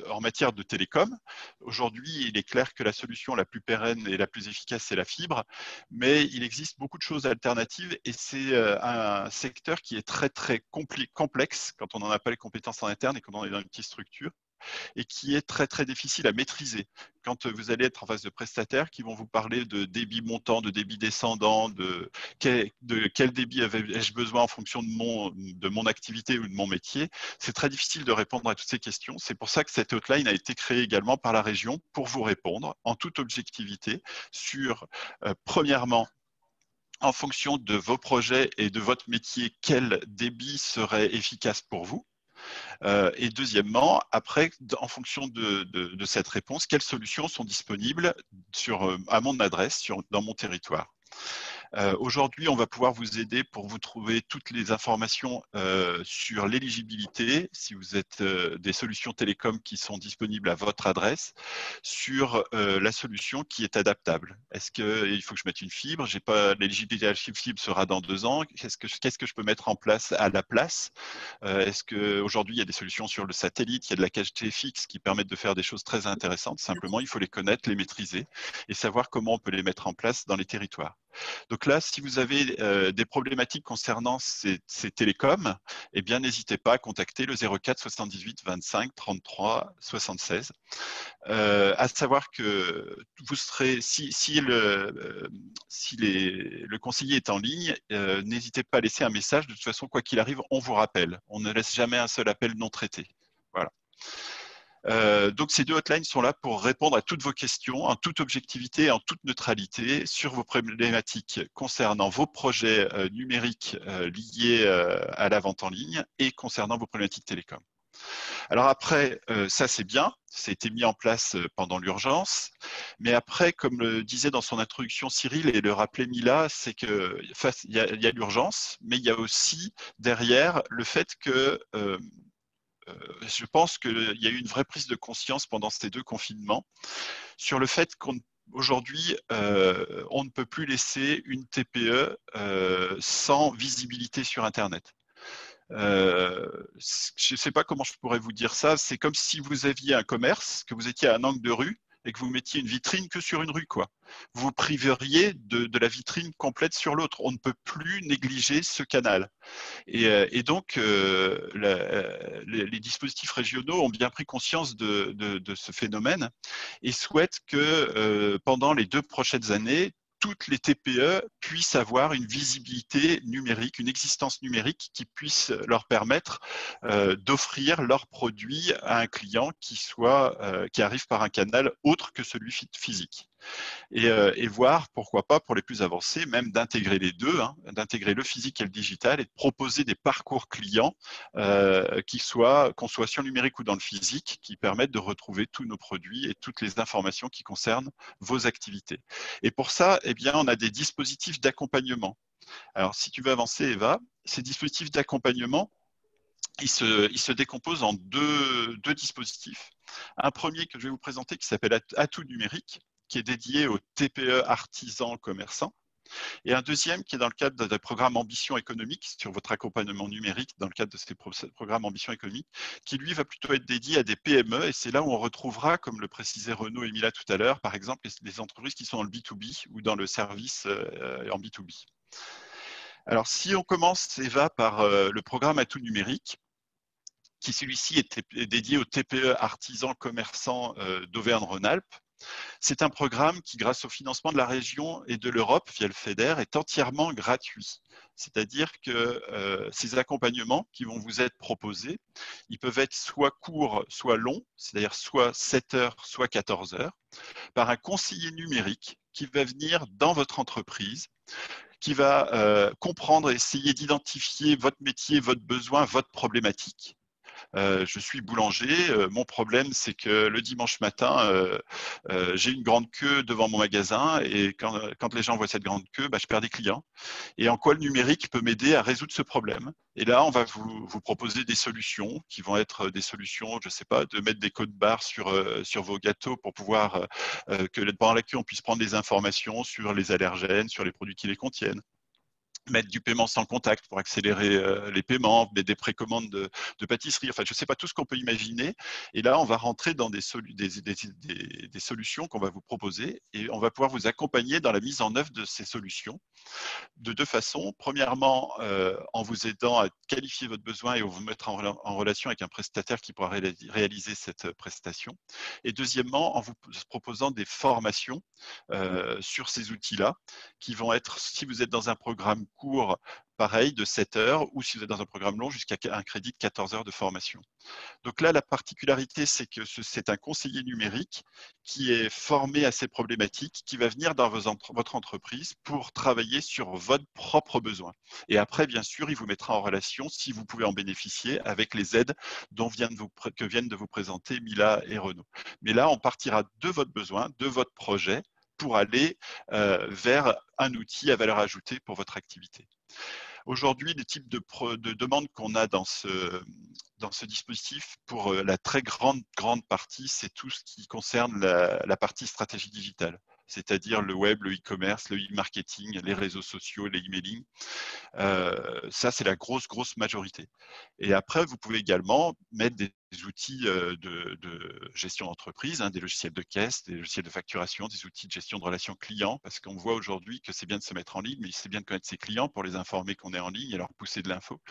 Speaker 5: en matière de télécom. Aujourd'hui, il est clair que la solution la plus pérenne et la plus efficace, c'est la fibre, mais il existe beaucoup de choses alternatives et c'est un secteur qui est très complexe quand on n'en a pas les compétences en interne et quand on est dans une petite structure, et qui est très difficile à maîtriser. Quand vous allez être en face de prestataires qui vont vous parler de débit montant, de débit descendant, de quel débit ai-je besoin en fonction de mon activité ou de mon métier, c'est très difficile de répondre à toutes ces questions. C'est pour ça que cette hotline a été créée également par la région pour vous répondre en toute objectivité sur, premièrement, en fonction de vos projets et de votre métier, quel débit serait efficace pour vous. Et deuxièmement, après, en fonction de cette réponse, quelles solutions sont disponibles à mon adresse, dans mon territoire. Aujourd'hui, on va pouvoir vous aider pour vous trouver toutes les informations sur l'éligibilité, si vous êtes des solutions télécom qui sont disponibles à votre adresse, sur la solution qui est adaptable. Est-ce qu'il faut que je mette une fibre? J'ai pas l'éligibilité à la fibre sera dans 2 ans. Qu'est-ce que je peux mettre en place à la place? Est-ce qu'aujourd'hui, il y a des solutions sur le satellite, il y a de la 4G fixe qui permettent de faire des choses très intéressantes. Simplement, il faut les connaître, les maîtriser et savoir comment on peut les mettre en place dans les territoires. Donc là, si vous avez des problématiques concernant ces télécoms, eh bien, n'hésitez pas à contacter le 04 78 25 33 76. À savoir que vous serez, si le conseiller est en ligne, n'hésitez pas à laisser un message. De toute façon, quoi qu'il arrive, on vous rappelle. On ne laisse jamais un seul appel non traité. Voilà. Donc ces 2 hotlines sont là pour répondre à toutes vos questions en toute objectivité et en toute neutralité sur vos problématiques concernant vos projets numériques liés à la vente en ligne et concernant vos problématiques télécom. Alors après, ça c'est bien, ça a été mis en place pendant l'urgence, mais après, comme le disait dans son introduction Cyril et le rappelait Mila, c'est qu'il y a l'urgence, mais il y a aussi derrière le fait que je pense qu'il y a eu une vraie prise de conscience pendant ces 2 confinements sur le fait qu'aujourd'hui, on ne peut plus laisser une TPE sans visibilité sur Internet. Je ne sais pas comment je pourrais vous dire ça. C'est comme si vous aviez un commerce, que vous étiez à un angle de rue et que vous mettiez une vitrine que sur une rue, quoi. Vous vous priveriez de la vitrine complète sur l'autre. On ne peut plus négliger ce canal. Et donc, les dispositifs régionaux ont bien pris conscience de ce phénomène et souhaitent que pendant les 2 prochaines années, toutes les TPE puissent avoir une visibilité numérique, une existence numérique qui puisse leur permettre d'offrir leurs produits à un client qui arrive par un canal autre que celui physique. et voir, pourquoi pas, pour les plus avancés, même d'intégrer les deux, hein, d'intégrer le physique et le digital et de proposer des parcours clients qu'on soit sur le numérique ou dans le physique, qui permettent de retrouver tous nos produits et toutes les informations qui concernent vos activités. Et pour ça, eh bien, on a des dispositifs d'accompagnement. Alors, si tu veux avancer, Eva, ces dispositifs d'accompagnement, ils se décomposent en deux dispositifs. Un premier que je vais vous présenter qui s'appelle Atout numérique, qui est dédié aux TPE, artisans, commerçants. Et un deuxième qui est dans le cadre d'un programme Ambition économique, sur votre accompagnement numérique dans le cadre de ces programmes Ambition économique, qui lui va plutôt être dédié à des PME. Et c'est là où on retrouvera, comme le précisait Renaud et Mila tout à l'heure, par exemple, les entreprises qui sont dans le B2B ou dans le service en B2B. Alors, si on commence, Eva, par le programme Atout numérique, qui celui-ci est dédié aux TPE, artisans, commerçants d'Auvergne-Rhône-Alpes. C'est un programme qui, grâce au financement de la région et de l'Europe via le FEDER, est entièrement gratuit. C'est-à-dire que ces accompagnements qui vont vous être proposés, ils peuvent être soit courts, soit longs, c'est-à-dire soit 7 heures, soit 14 heures, par un conseiller numérique qui va venir dans votre entreprise, qui va comprendre, essayer d'identifier votre métier, votre besoin, votre problématique. Je suis boulanger, mon problème c'est que le dimanche matin, j'ai une grande queue devant mon magasin et quand les gens voient cette grande queue, je perds des clients. Et en quoi le numérique peut m'aider à résoudre ce problème? Et là, on va vous proposer des solutions qui vont être des solutions, je ne sais pas, de mettre des codes barres sur vos gâteaux pour pouvoir que pendant la queue, on puisse prendre des informations sur les allergènes, sur les produits qui les contiennent. Mettre du paiement sans contact pour accélérer les paiements, mettre des précommandes de pâtisserie, enfin je ne sais pas tout ce qu'on peut imaginer. Et là, on va rentrer dans des solutions qu'on va vous proposer et on va pouvoir vous accompagner dans la mise en œuvre de ces solutions de deux façons. Premièrement, en vous aidant à qualifier votre besoin et à vous mettre en relation avec un prestataire qui pourra réaliser cette prestation. Et deuxièmement, en vous proposant des formations sur ces outils-là qui vont être, si vous êtes dans un programme court, pareil, de 7 heures, ou si vous êtes dans un programme long, jusqu'à un crédit de 14 heures de formation. Donc là, la particularité, c'est que c'est un conseiller numérique qui est formé à ces problématiques, qui va venir dans votre entreprise pour travailler sur votre propre besoin. Et après, bien sûr, il vous mettra en relation, si vous pouvez en bénéficier, avec les aides que viennent de vous présenter Mila et Renaud. Mais là, on partira de votre besoin, de votre projet, pour aller vers un outil à valeur ajoutée pour votre activité. Aujourd'hui, les types de demandes qu'on a dans ce dispositif, pour la très grande partie, c'est tout ce qui concerne la partie stratégie digitale, c'est-à-dire le web, le e-commerce, le e-marketing, les réseaux sociaux, les emailing. Ça, c'est la grosse majorité. Et après, vous pouvez également mettre des outils de gestion d'entreprise, des logiciels de caisse, des logiciels de facturation, des outils de gestion de relations clients, parce qu'on voit aujourd'hui que c'est bien de se mettre en ligne, mais c'est bien de connaître ses clients pour les informer qu'on est en ligne et leur pousser de l'info.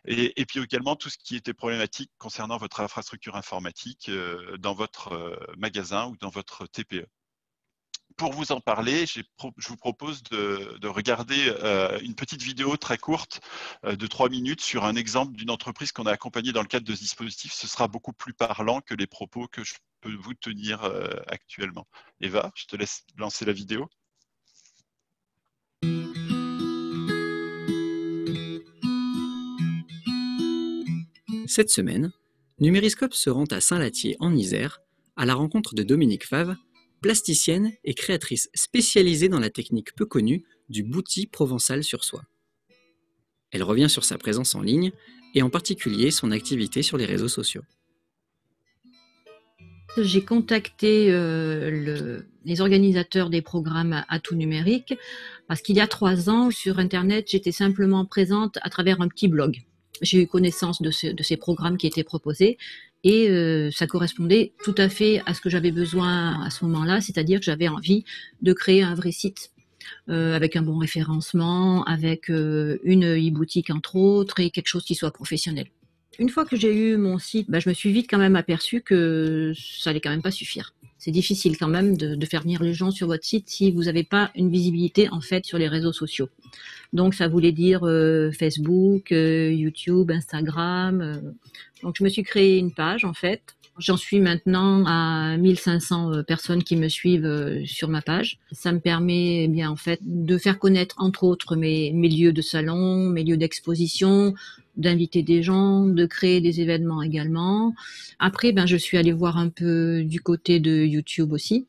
Speaker 5: Et puis également tout ce qui était problématique concernant votre infrastructure informatique dans votre magasin ou dans votre TPE. Pour vous en parler, je vous propose de regarder une petite vidéo très courte de 3 minutes sur un exemple d'une entreprise qu'on a accompagnée dans le cadre de ce dispositif. Ce sera beaucoup plus parlant que les propos que je peux vous tenir actuellement. Eva, je te laisse lancer la vidéo.
Speaker 6: Cette semaine, Numériscope se rend à Saint-Latier, en Isère, à la rencontre de Dominique Fave, plasticienne et créatrice spécialisée dans la technique peu connue du bouti provençal sur soie. Elle revient sur sa présence en ligne et en particulier son activité sur les réseaux sociaux.
Speaker 7: J'ai contacté les organisateurs des programmes Atout numérique parce qu'il y a 3 ans, sur Internet, j'étais simplement présente à travers un petit blog. J'ai eu connaissance de ces programmes qui étaient proposés et ça correspondait tout à fait à ce que j'avais besoin à ce moment-là, c'est-à-dire que j'avais envie de créer un vrai site avec un bon référencement, avec une e-boutique entre autres et quelque chose qui soit professionnel. Une fois que j'ai eu mon site, je me suis vite quand même aperçue que ça allait quand même pas suffire. C'est difficile quand même de faire venir les gens sur votre site si vous n'avez pas une visibilité en fait sur les réseaux sociaux. Donc ça voulait dire Facebook, YouTube, Instagram. Donc je me suis créé une page en fait J'en suis maintenant à 1500 personnes qui me suivent sur ma page. Ça me permet eh bien en fait de faire connaître entre autres mes lieux de salon, mes lieux d'exposition, d'inviter des gens, de créer des événements également. Après je suis allée voir un peu du côté de YouTube aussi.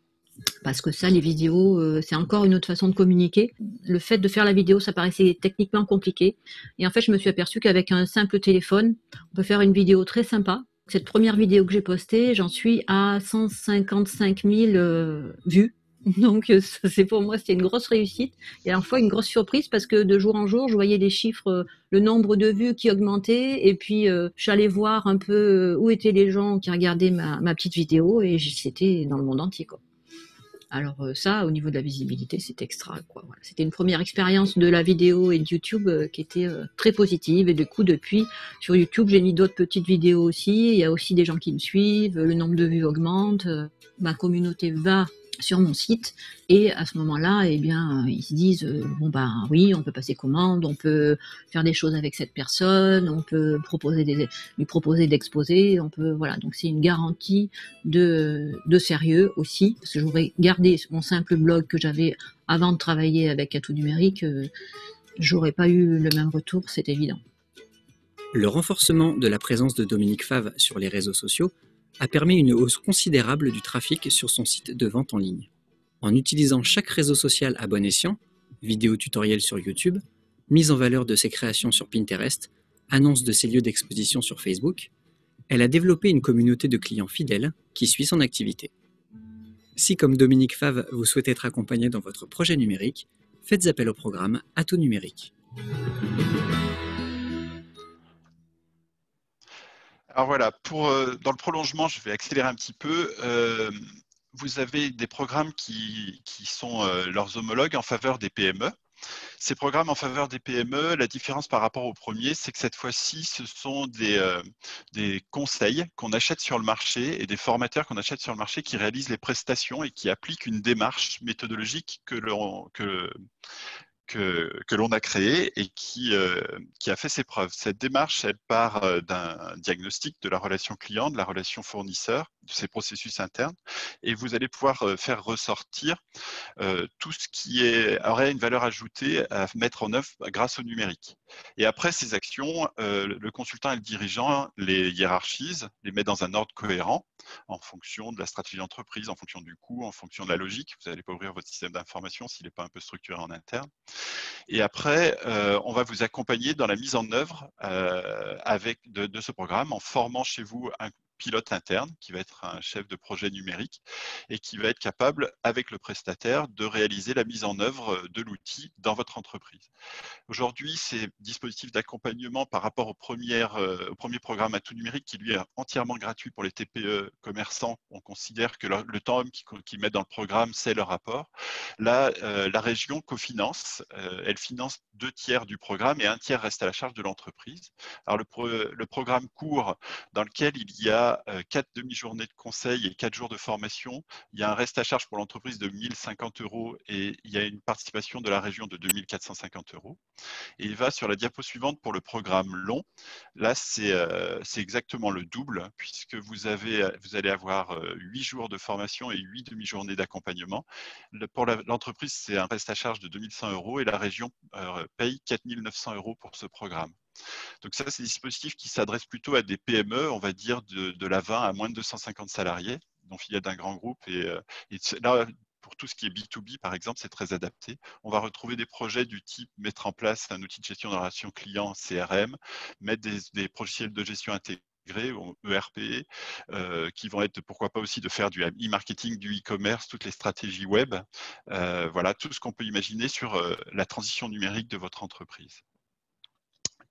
Speaker 7: Parce que ça, les vidéos, c'est encore une autre façon de communiquer. Le fait de faire la vidéo, ça paraissait techniquement compliqué. Et en fait, je me suis aperçue qu'avec un simple téléphone, on peut faire une vidéo très sympa. Cette première vidéo que j'ai postée, j'en suis à 155 000 vues. Donc, c'est pour moi, c'était une grosse réussite. Et à la fois, une grosse surprise parce que de jour en jour, je voyais les chiffres, le nombre de vues qui augmentait. Et puis, j'allais voir un peu où étaient les gens qui regardaient ma petite vidéo. Et c'était dans le monde entier, quoi. Alors ça, au niveau de la visibilité, c'est extra, quoi. Voilà. C'était une première expérience de la vidéo et de YouTube qui était très positive. Et du coup, depuis, sur YouTube, j'ai mis d'autres petites vidéos aussi. Il y a aussi des gens qui me suivent, le nombre de vues augmente, ma communauté va sur mon site et à ce moment-là, eh bien, ils se disent oui, on peut passer commande, on peut faire des choses avec cette personne, on peut lui proposer d'exposer, on peut donc c'est une garantie de sérieux aussi parce que j'aurais gardé mon simple blog que j'avais avant de travailler avec Atout Numérique, j'aurais pas eu le même retour, c'est évident.
Speaker 6: Le renforcement de la présence de Dominique Fave sur les réseaux sociaux a permis une hausse considérable du trafic sur son site de vente en ligne. En utilisant chaque réseau social à bon escient, vidéos tutoriels sur YouTube, mise en valeur de ses créations sur Pinterest, annonce de ses lieux d'exposition sur Facebook, elle a développé une communauté de clients fidèles qui suit son activité. Si, comme Dominique Fave, vous souhaitez être accompagné dans votre projet numérique, faites appel au programme Atout Numérique.
Speaker 5: Alors voilà, dans le prolongement, je vais accélérer un petit peu. Vous avez des programmes qui sont leurs homologues en faveur des PME. Ces programmes en faveur des PME, la différence par rapport au premier, c'est que cette fois-ci, ce sont des conseils qu'on achète sur le marché et des formateurs qu'on achète sur le marché qui réalisent les prestations et qui appliquent une démarche méthodologique que l'on a créé et qui a fait ses preuves. Cette démarche, elle part d'un diagnostic de la relation client, de la relation fournisseur, de ses processus internes, et vous allez pouvoir faire ressortir tout ce qui aurait une valeur ajoutée à mettre en œuvre grâce au numérique. Et après ces actions, le consultant et le dirigeant les hiérarchisent, les met dans un ordre cohérent en fonction de la stratégie d'entreprise, en fonction du coût, en fonction de la logique. Vous n'allez pas ouvrir votre système d'information s'il n'est pas un peu structuré en interne. Et après, on va vous accompagner dans la mise en œuvre de ce programme en formant chez vous un pilote interne qui va être un chef de projet numérique et qui va être capable, avec le prestataire, de réaliser la mise en œuvre de l'outil dans votre entreprise. Aujourd'hui, ces dispositifs d'accompagnement par rapport au premier programme Atout Numérique qui lui est entièrement gratuit pour les TPE commerçants, on considère que le temps homme qu'ils mettent dans le programme, c'est leur apport. Là, la région cofinance, elle finance 2/3 du programme et 1/3 reste à la charge de l'entreprise. Alors le programme court dans lequel il y a 4 demi-journées de conseil et 4 jours de formation. Il y a un reste à charge pour l'entreprise de 1 050 € et il y a une participation de la région de 2 450 €. Et il va sur la diapo suivante pour le programme long. Là, c'est exactement le double puisque vous allez avoir 8 jours de formation et 8 demi-journées d'accompagnement. Pour l'entreprise, c'est un reste à charge de 2 100 € et la région paye 4 900 € pour ce programme. Donc ça, c'est des dispositifs qui s'adressent plutôt à des PME, on va dire de la 20 à moins de 250 salariés, dont filiale d'un grand groupe. Et là, pour tout ce qui est B2B, par exemple, c'est très adapté. On va retrouver des projets du type mettre en place un outil de gestion de relations clients CRM, mettre des logiciels de gestion intégrés ou ERP, qui vont être, pourquoi pas aussi, de faire du e-marketing, du e-commerce, toutes les stratégies web. Voilà, tout ce qu'on peut imaginer sur la transition numérique de votre entreprise.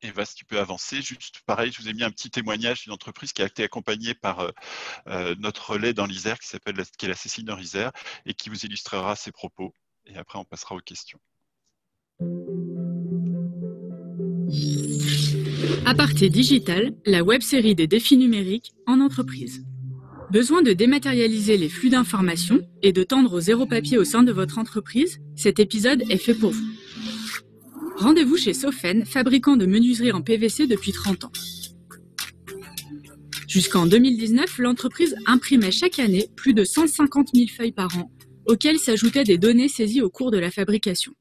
Speaker 5: Eva, si tu peux avancer, juste pareil, je vous ai mis un petit témoignage d'une entreprise qui a été accompagnée par notre relais dans l'Isère, qui est la Cécile Nord Isère, et qui vous illustrera ses propos. Et après, on passera aux questions.
Speaker 8: Aparté Digital, la web-série des défis numériques en entreprise. Besoin de dématérialiser les flux d'informations et de tendre au zéro papier au sein de votre entreprise? Cet épisode est fait pour vous. Rendez-vous chez Sofen, fabricant de menuiserie en PVC depuis 30 ans. Jusqu'en 2019, l'entreprise imprimait chaque année plus de 150 000 feuilles par an, auxquelles s'ajoutaient des données saisies au cours de la fabrication.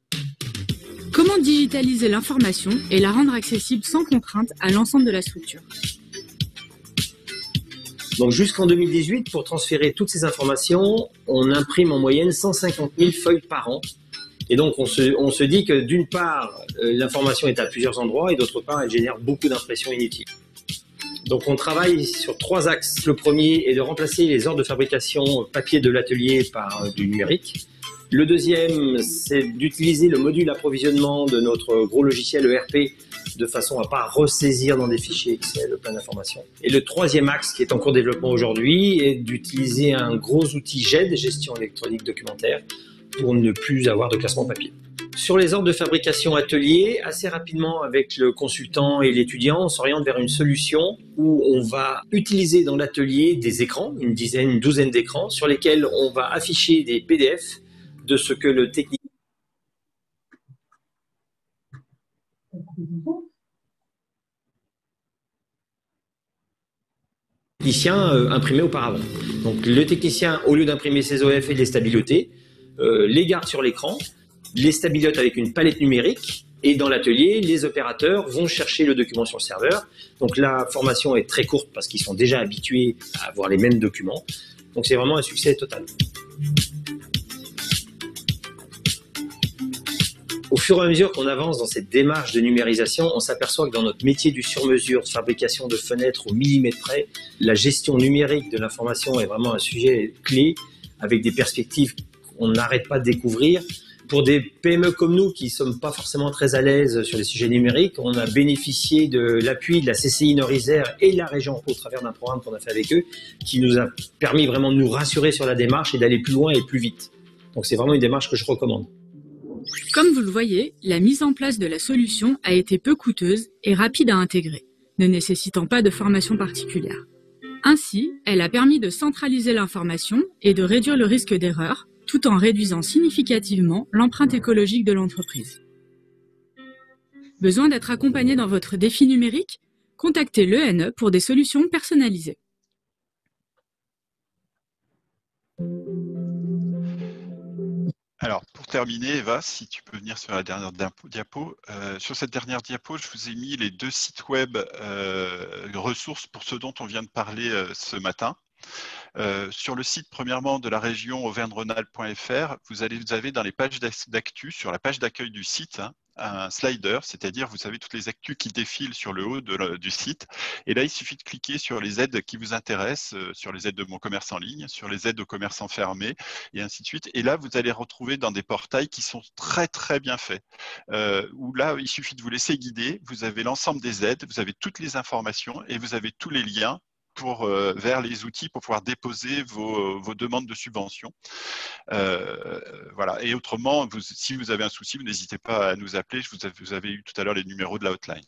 Speaker 8: Comment digitaliser l'information et la rendre accessible sans contrainte à l'ensemble de la structure?
Speaker 9: Donc jusqu'en 2018, pour transférer toutes ces informations, on imprime en moyenne 150 000 feuilles par an. Et donc on se dit que d'une part, l'information est à plusieurs endroits et d'autre part, elle génère beaucoup d'impressions inutiles. Donc on travaille sur 3 axes. Le premier est de remplacer les ordres de fabrication papier de l'atelier par du numérique. Le deuxième, c'est d'utiliser le module approvisionnement de notre gros logiciel ERP de façon à ne pas ressaisir dans des fichiers Excel plein d'informations. Et le troisième axe qui est en cours de développement aujourd'hui est d'utiliser un gros outil GED, gestion électronique documentaire, pour ne plus avoir de classement papier. Sur les ordres de fabrication atelier, assez rapidement avec le consultant et l'étudiant, on s'oriente vers une solution où on va utiliser dans l'atelier des écrans, une douzaine d'écrans, sur lesquels on va afficher des PDF de ce que le technicien imprimait auparavant. Donc le technicien, au lieu d'imprimer ses OF et de les stabiloter, les garde sur l'écran, les stabilote avec une palette numérique, et dans l'atelier, les opérateurs vont chercher le document sur le serveur. Donc la formation est très courte parce qu'ils sont déjà habitués à avoir les mêmes documents. Donc c'est vraiment un succès total. Au fur et à mesure qu'on avance dans cette démarche de numérisation, on s'aperçoit que dans notre métier du sur-mesure, de fabrication de fenêtres au millimètre près, la gestion numérique de l'information est vraiment un sujet clé, avec des perspectives qu'on n'arrête pas de découvrir. Pour des PME comme nous qui ne sommes pas forcément très à l'aise sur les sujets numériques, on a bénéficié de l'appui de la CCI Nord-Isère et de la région au travers d'un programme qu'on a fait avec eux, qui nous a permis vraiment de nous rassurer sur la démarche et d'aller plus loin et plus vite. Donc c'est vraiment une démarche que je recommande.
Speaker 8: Comme vous le voyez, la mise en place de la solution a été peu coûteuse et rapide à intégrer, ne nécessitant pas de formation particulière. Ainsi, elle a permis de centraliser l'information et de réduire le risque d'erreur, tout en réduisant significativement l'empreinte écologique de l'entreprise. Besoin d'être accompagné dans votre défi numérique? Contactez l'ENE pour des solutions personnalisées.
Speaker 5: Alors, pour terminer, Eva, si tu peux venir sur la dernière diapo. Sur cette dernière diapo, je vous ai mis les 2 sites web ressources pour ce dont on vient de parler ce matin. Sur le site, premièrement, de la région auvergne-rhône-alpes.fr, vous avez dans les pages d'actu, sur la page d'accueil du site, un slider, c'est-à-dire vous avez toutes les actus qui défilent sur le haut du site. Et là, il suffit de cliquer sur les aides qui vous intéressent, sur les aides de mon commerce en ligne, sur les aides aux commerçants fermés, et ainsi de suite. Et là, vous allez retrouver dans des portails qui sont très, très bien faits. Où là, il suffit de vous laisser guider. Vous avez l'ensemble des aides, vous avez toutes les informations et vous avez tous les liens vers les outils pour pouvoir déposer vos demandes de subvention. Voilà. Et autrement, si vous avez un souci, vous n'hésitez pas à nous appeler. Vous avez eu tout à l'heure les numéros de la hotline.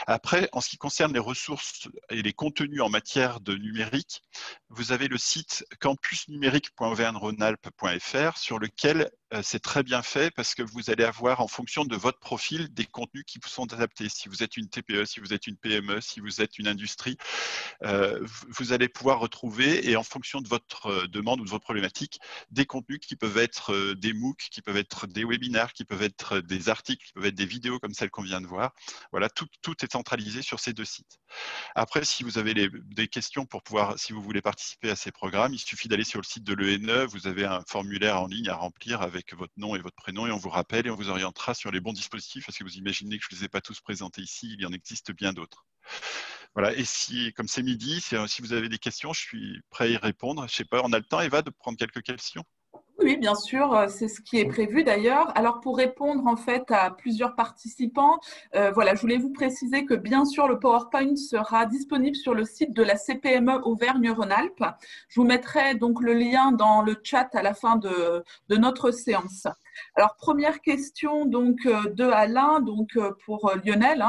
Speaker 5: Après, en ce qui concerne les ressources et les contenus en matière de numérique, vous avez le site campusnumérique.auvergne-rhône-alpes.fr sur lequel c'est très bien fait parce que vous allez avoir en fonction de votre profil des contenus qui vous sont adaptés. Si vous êtes une TPE, si vous êtes une PME, si vous êtes une industrie, vous allez pouvoir retrouver, et en fonction de votre demande ou de votre problématique, des contenus qui peuvent être des MOOC, qui peuvent être des webinaires, qui peuvent être des articles, qui peuvent être des vidéos comme celle qu'on vient de voir. Voilà, tout est centralisé sur ces 2 sites. Après, si vous avez des questions si vous voulez participer à ces programmes, il suffit d'aller sur le site de l'ENE. Vous avez un formulaire en ligne à remplir avec votre nom et votre prénom, et on vous rappelle et on vous orientera sur les bons dispositifs, parce que vous imaginez que je ne les ai pas tous présentés ici, il y en existe bien d'autres. Voilà, et comme c'est midi, si vous avez des questions, je suis prêt à y répondre. Je ne sais pas, on a le temps, Eva, de prendre quelques questions?
Speaker 1: Oui, bien sûr, c'est ce qui est prévu d'ailleurs. Alors, pour répondre en fait à plusieurs participants, voilà, je voulais vous préciser que bien sûr, le PowerPoint sera disponible sur le site de la CPME Auvergne-Rhône-Alpes. Je vous mettrai donc le lien dans le chat à la fin de notre séance. Alors, première question donc, de Alain, donc, pour Lionel.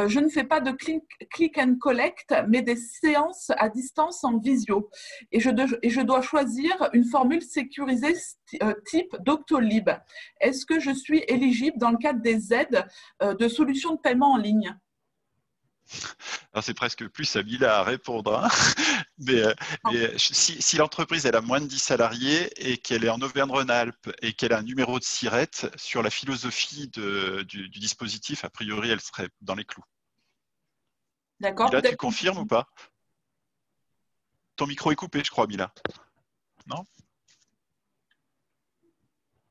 Speaker 1: Je ne fais pas de click and collect, mais des séances à distance en visio. Et je dois choisir une formule sécurisée type Doctolib. Est-ce que je suis éligible dans le cadre des aides de solutions de paiement en ligne?
Speaker 5: Alors, c'est presque plus à Mila à répondre. Hein. Mais si l'entreprise elle a moins de 10 salariés et qu'elle est en Auvergne-Rhône-Alpes et qu'elle a un numéro de SIRET, sur la philosophie du dispositif, a priori, elle serait dans les clous.
Speaker 1: D'accord.
Speaker 5: Mila, tu confirmes ou pas? Ton micro est coupé, je crois, Mila. Non?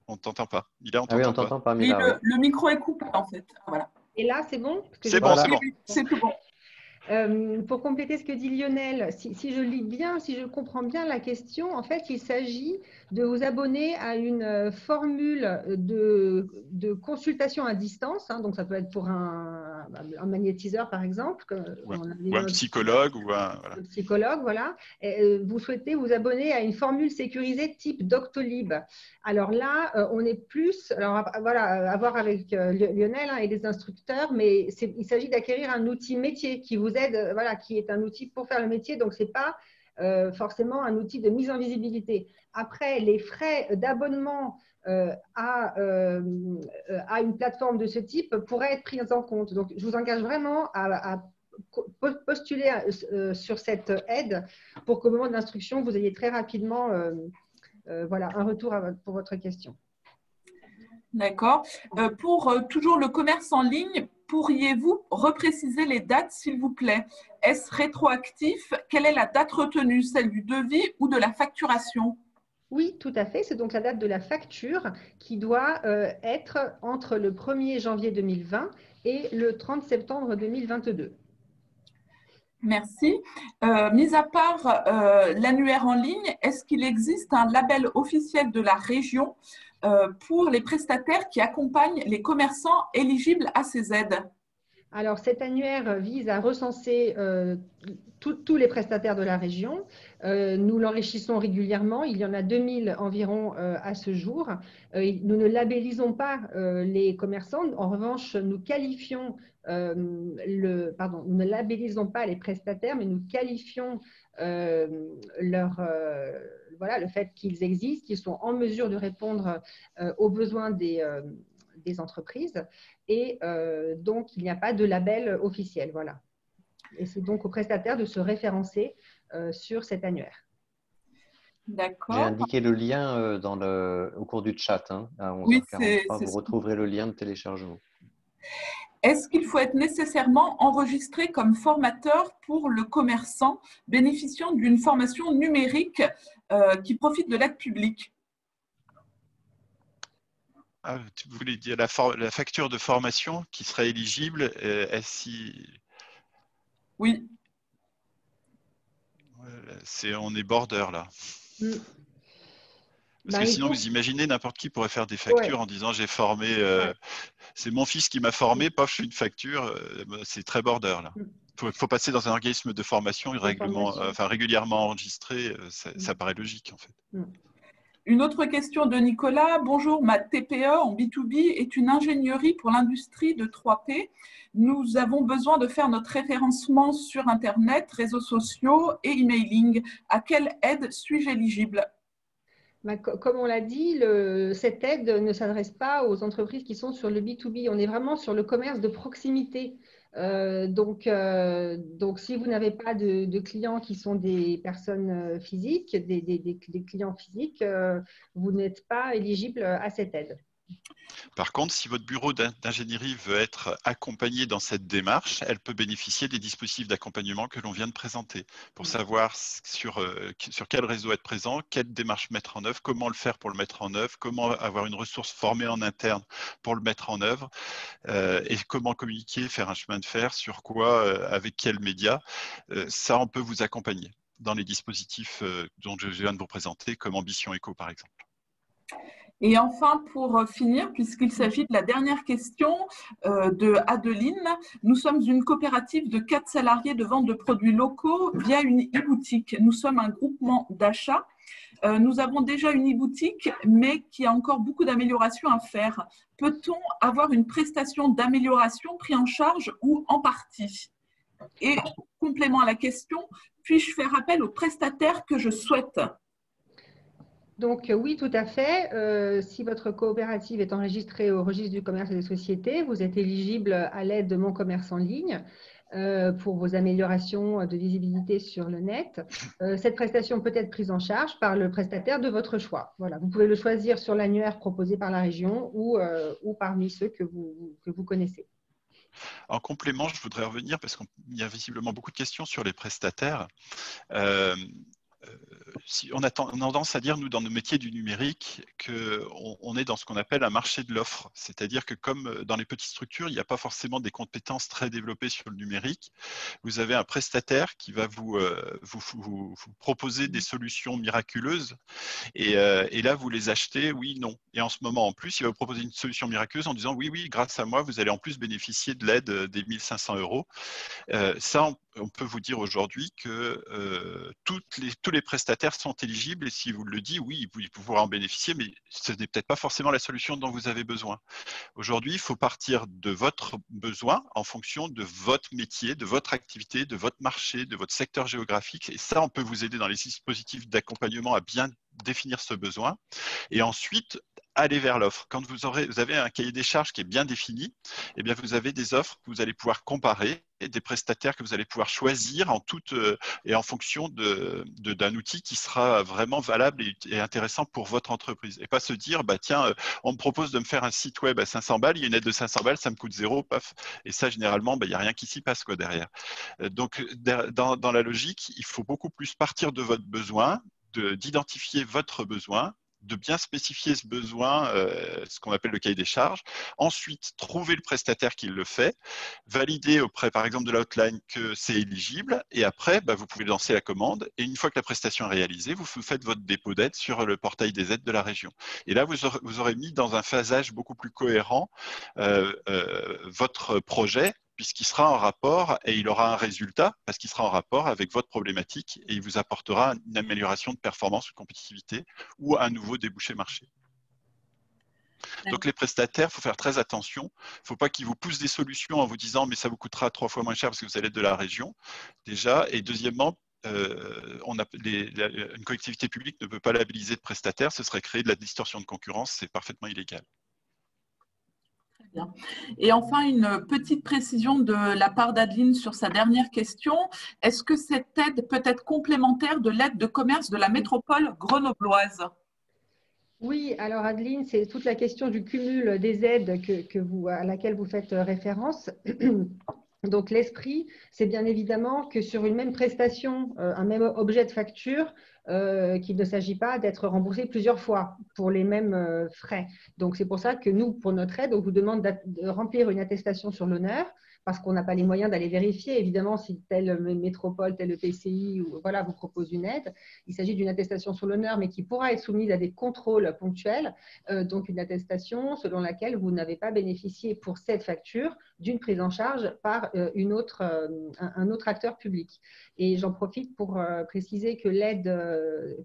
Speaker 5: On ne t'entend pas. Mila, on
Speaker 4: Ah oui, on
Speaker 5: t'entend
Speaker 4: t'entend
Speaker 5: pas.
Speaker 4: pas, Mila. Oui.
Speaker 1: Le micro est coupé, en fait. Voilà.
Speaker 3: Et là, c'est bon?
Speaker 5: C'est bon, c'est bon.
Speaker 1: C'est tout bon.
Speaker 3: Pour compléter ce que dit Lionel, si je lis bien, si je comprends bien la question, en fait, il s'agit de vous abonner à une formule de consultation à distance. Hein, donc, ça peut être pour un magnétiseur, par exemple.
Speaker 5: Ou un psychologue. Ou un
Speaker 3: psychologue, voilà. Et, vous souhaitez vous abonner à une formule sécurisée type Doctolib. Alors là, on est plus, alors voilà, à voir avec Lionel et les instructeurs, mais il s'agit d'acquérir un outil métier qui vous aide, voilà, qui est un outil pour faire le métier, donc ce n'est pas forcément un outil de mise en visibilité. Après, les frais d'abonnement à une plateforme de ce type pourraient être pris en compte. Donc, je vous engage vraiment à postuler sur cette aide pour qu'au moment de l'instruction, vous ayez très rapidement voilà, un retour pour votre question.
Speaker 1: D'accord. Pour toujours le commerce en ligne, pourriez-vous repréciser les dates, s'il vous plaît? Est-ce rétroactif? Quelle est la date retenue? Celle du devis ou de la facturation?
Speaker 3: Oui, tout à fait. C'est donc la date de la facture qui doit être entre le 1er janvier 2020 et le 30 septembre 2022.
Speaker 1: Merci. Mis à part l'annuaire en ligne, est-ce qu'il existe un label officiel de la région pour les prestataires qui accompagnent les commerçants éligibles à ces aides?
Speaker 3: Alors, cet annuaire vise à recenser tous les prestataires de la région. Nous l'enrichissons régulièrement. Il y en a 2000 environ à ce jour. Nous ne labellisons pas les commerçants. En revanche, nous qualifions nous ne labellisons pas les prestataires, mais nous qualifions voilà, le fait qu'ils existent, qu'ils sont en mesure de répondre aux besoins des entreprises. Et donc, il n'y a pas de label officiel. Voilà. Et c'est donc aux prestataires de se référencer sur cet annuaire.
Speaker 1: D'accord.
Speaker 4: J'ai indiqué le lien au cours du chat. Hein, à 11h43,
Speaker 1: oui,
Speaker 4: vous retrouverez le lien de téléchargement.
Speaker 1: Est-ce qu'il faut être nécessairement enregistré comme formateur pour le commerçant bénéficiant d'une formation numérique qui profite de l'aide publique?
Speaker 5: Ah, vous voulez dire la facture de formation qui serait éligible
Speaker 1: Oui.
Speaker 5: On est border là. Parce que sinon, vous imaginez, n'importe qui pourrait faire des factures en disant j'ai formé, c'est mon fils qui m'a formé, paf, je fais une facture, c'est très border là. Il faut passer dans un organisme de formation régulièrement enregistré, ça paraît logique en fait.
Speaker 1: Une autre question de Nicolas. Bonjour, ma TPE en B2B est une ingénierie pour l'industrie de 3P. Nous avons besoin de faire notre référencement sur Internet, réseaux sociaux et emailing. À quelle aide suis-je éligible?
Speaker 3: Comme on l'a dit, cette aide ne s'adresse pas aux entreprises qui sont sur le B2B. On est vraiment sur le commerce de proximité. Donc, si vous n'avez pas de clients qui sont des personnes physiques, des clients physiques, vous n'êtes pas éligible à cette aide.
Speaker 5: Par contre, si votre bureau d'ingénierie veut être accompagné dans cette démarche, elle peut bénéficier des dispositifs d'accompagnement que l'on vient de présenter pour savoir sur quel réseau être présent, quelle démarche mettre en œuvre, comment le faire pour le mettre en œuvre, comment avoir une ressource formée en interne pour le mettre en œuvre et comment communiquer, faire un chemin de fer, sur quoi, avec quels médias. Ça, on peut vous accompagner dans les dispositifs dont je viens de vous présenter, comme Ambition Eco par exemple.
Speaker 1: Et enfin, pour finir, puisqu'il s'agit de la dernière question de Adeline, nous sommes une coopérative de 4 salariés de vente de produits locaux via une e-boutique. Nous sommes un groupement d'achat. Nous avons déjà une e-boutique, mais qui a encore beaucoup d'améliorations à faire. Peut-on avoir une prestation d'amélioration prise en charge ou en partie? Et complément à la question, puis-je faire appel aux prestataires que je souhaite?
Speaker 3: Donc oui, tout à fait. Si votre coopérative est enregistrée au registre du commerce et des sociétés, vous êtes éligible à l'aide de Mon Commerce en ligne. pour vos améliorations de visibilité sur le net. Cette prestation peut être prise en charge par le prestataire de votre choix. Voilà, vous pouvez le choisir sur l'annuaire proposé par la région ou parmi ceux que vous connaissez.
Speaker 5: En complément, je voudrais revenir parce qu'il y a visiblement beaucoup de questions sur les prestataires. On a tendance à dire, nous, dans nos métiers du numérique, qu'on est dans ce qu'on appelle un marché de l'offre. C'est-à-dire que comme dans les petites structures, il n'y a pas forcément des compétences très développées sur le numérique, vous avez un prestataire qui va vous proposer des solutions miraculeuses et là, vous les achetez, oui, non. Et en ce moment, en plus, il va vous proposer une solution miraculeuse en disant, oui, grâce à moi, vous allez en plus bénéficier de l'aide des 1 500 €. Ça, on peut vous dire aujourd'hui que tous les prestataires sont éligibles et si vous le dites, oui, vous pourrez en bénéficier, mais ce n'est peut-être pas forcément la solution dont vous avez besoin. Aujourd'hui, il faut partir de votre besoin en fonction de votre métier, de votre activité, de votre marché, de votre secteur géographique. Et ça, on peut vous aider dans les dispositifs d'accompagnement à bien définir ce besoin. Et ensuite, aller vers l'offre. Quand vous avez un cahier des charges qui est bien défini, eh bien vous avez des offres que vous allez pouvoir comparer et des prestataires que vous allez pouvoir choisir et en fonction d'un outil qui sera vraiment valable et intéressant pour votre entreprise. Et pas se dire, bah, tiens, on me propose de me faire un site web à 500 balles, il y a une aide de 500 balles, ça me coûte 0, paf. Et ça, généralement, bah, il n'y a rien qui s'y passe quoi, derrière. Donc, dans la logique, il faut beaucoup plus partir de votre besoin, d'identifier votre besoin, de bien spécifier ce besoin, ce qu'on appelle le cahier des charges. Ensuite, trouver le prestataire qui le fait, valider auprès, par exemple, de l'outline que c'est éligible. Et après, bah, vous pouvez lancer la commande. Et une fois que la prestation est réalisée, vous faites votre dépôt d'aide sur le portail des aides de la région. Et là, vous aurez mis dans un phasage beaucoup plus cohérent votre projet, puisqu'il sera en rapport et il aura un résultat parce qu'il sera en rapport avec votre problématique et il vous apportera une amélioration de performance ou de compétitivité ou un nouveau débouché marché. Donc les prestataires, il faut faire très attention. Il ne faut pas qu'ils vous poussent des solutions en vous disant mais ça vous coûtera 3 fois moins cher parce que vous allez être de la région déjà. Et deuxièmement, une collectivité publique ne peut pas labelliser de prestataire, ce serait créer de la distorsion de concurrence, c'est parfaitement illégal.
Speaker 1: Bien. Et enfin, une petite précision de la part d'Adeline sur sa dernière question. Est-ce que cette aide peut être complémentaire de l'aide de commerce de la métropole grenobloise?
Speaker 3: Oui, alors Adeline, c'est toute la question du cumul des aides à laquelle vous faites référence. Donc l'esprit, c'est bien évidemment que sur une même prestation, un même objet de facture, qu'il ne s'agit pas d'être remboursé plusieurs fois pour les mêmes frais. Donc c'est pour ça que nous, pour notre aide, on vous demande de remplir une attestation sur l'honneur parce qu'on n'a pas les moyens d'aller vérifier, évidemment, si telle métropole, tel EPCI voilà, vous propose une aide. Il s'agit d'une attestation sur l'honneur, mais qui pourra être soumise à des contrôles ponctuels. Donc, une attestation selon laquelle vous n'avez pas bénéficié pour cette facture d'une prise en charge par un autre acteur public. Et j'en profite pour préciser que l'aide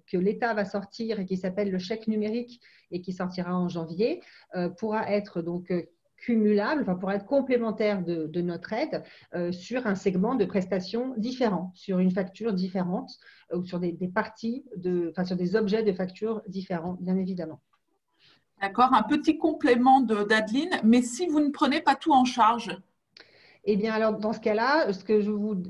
Speaker 3: que l'État va sortir et qui s'appelle le chèque numérique et qui sortira en janvier pourra être donc cumulable, enfin pour être complémentaire de notre aide sur un segment de prestations différents, sur une facture différente ou sur des parties, sur des objets de facture différents, bien évidemment.
Speaker 1: D'accord, un petit complément d'Adeline, mais si vous ne prenez pas tout en charge?
Speaker 3: Eh bien, alors, dans ce cas-là, ce que je vous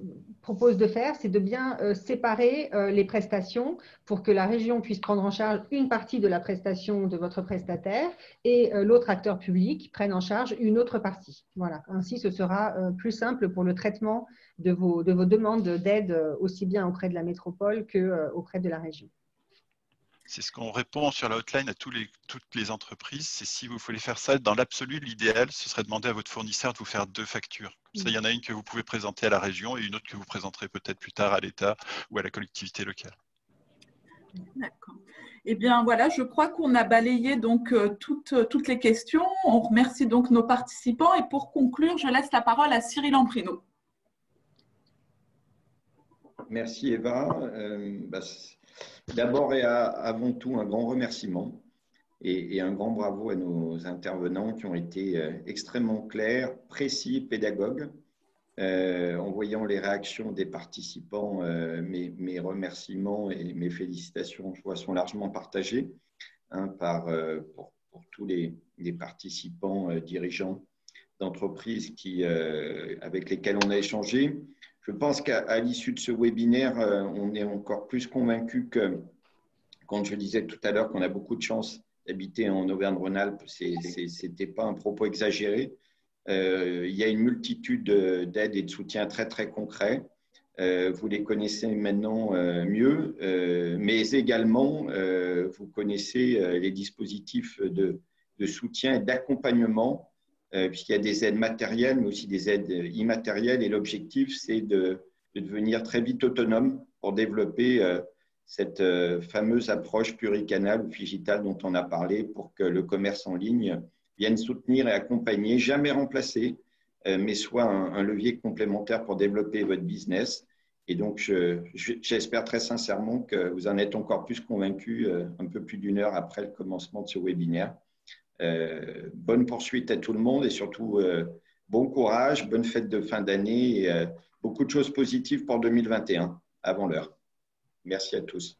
Speaker 3: propose de faire, c'est de bien séparer les prestations pour que la région puisse prendre en charge une partie de la prestation de votre prestataire et l'autre acteur public prenne en charge une autre partie. Voilà. Ainsi, ce sera plus simple pour le traitement de vos demandes d'aide aussi bien auprès de la métropole qu'auprès de la région.
Speaker 5: C'est ce qu'on répond sur la hotline à toutes les entreprises. C'est si vous voulez faire ça, dans l'absolu, l'idéal, ce serait de demander à votre fournisseur de vous faire 2 factures. Comme ça, il y en a une que vous pouvez présenter à la région et une autre que vous présenterez peut-être plus tard à l'État ou à la collectivité locale.
Speaker 1: D'accord. Eh bien, voilà, je crois qu'on a balayé donc toutes les questions. On remercie donc nos participants. Et pour conclure, je laisse la parole à Cyril Amprino.
Speaker 2: Merci Eva. D'abord et avant tout, un grand remerciement et un grand bravo à nos intervenants qui ont été extrêmement clairs, précis, pédagogues. En voyant les réactions des participants, mes remerciements et mes félicitations, je vois, sont largement partagés pour tous les participants dirigeants d'entreprises avec lesquelles on a échangé. Je pense qu'à l'issue de ce webinaire, on est encore plus convaincu que, quand je disais tout à l'heure qu'on a beaucoup de chance d'habiter en Auvergne-Rhône-Alpes, ce n'était pas un propos exagéré. Il y a une multitude d'aides et de soutiens très, très concrets. Vous les connaissez maintenant mieux, mais également, vous connaissez les dispositifs de soutien et d'accompagnement, puisqu'il y a des aides matérielles, mais aussi des aides immatérielles. Et l'objectif, c'est de devenir très vite autonome pour développer cette fameuse approche pluricanale ou digitale dont on a parlé, pour que le commerce en ligne vienne soutenir et accompagner, jamais remplacer, mais soit un levier complémentaire pour développer votre business. Et donc, j'espère très sincèrement que vous en êtes encore plus convaincus un peu plus d'1 heure après le commencement de ce webinaire. Bonne poursuite à tout le monde et surtout bon courage, bonne fête de fin d'année et beaucoup de choses positives pour 2021 avant l'heure. Merci à tous.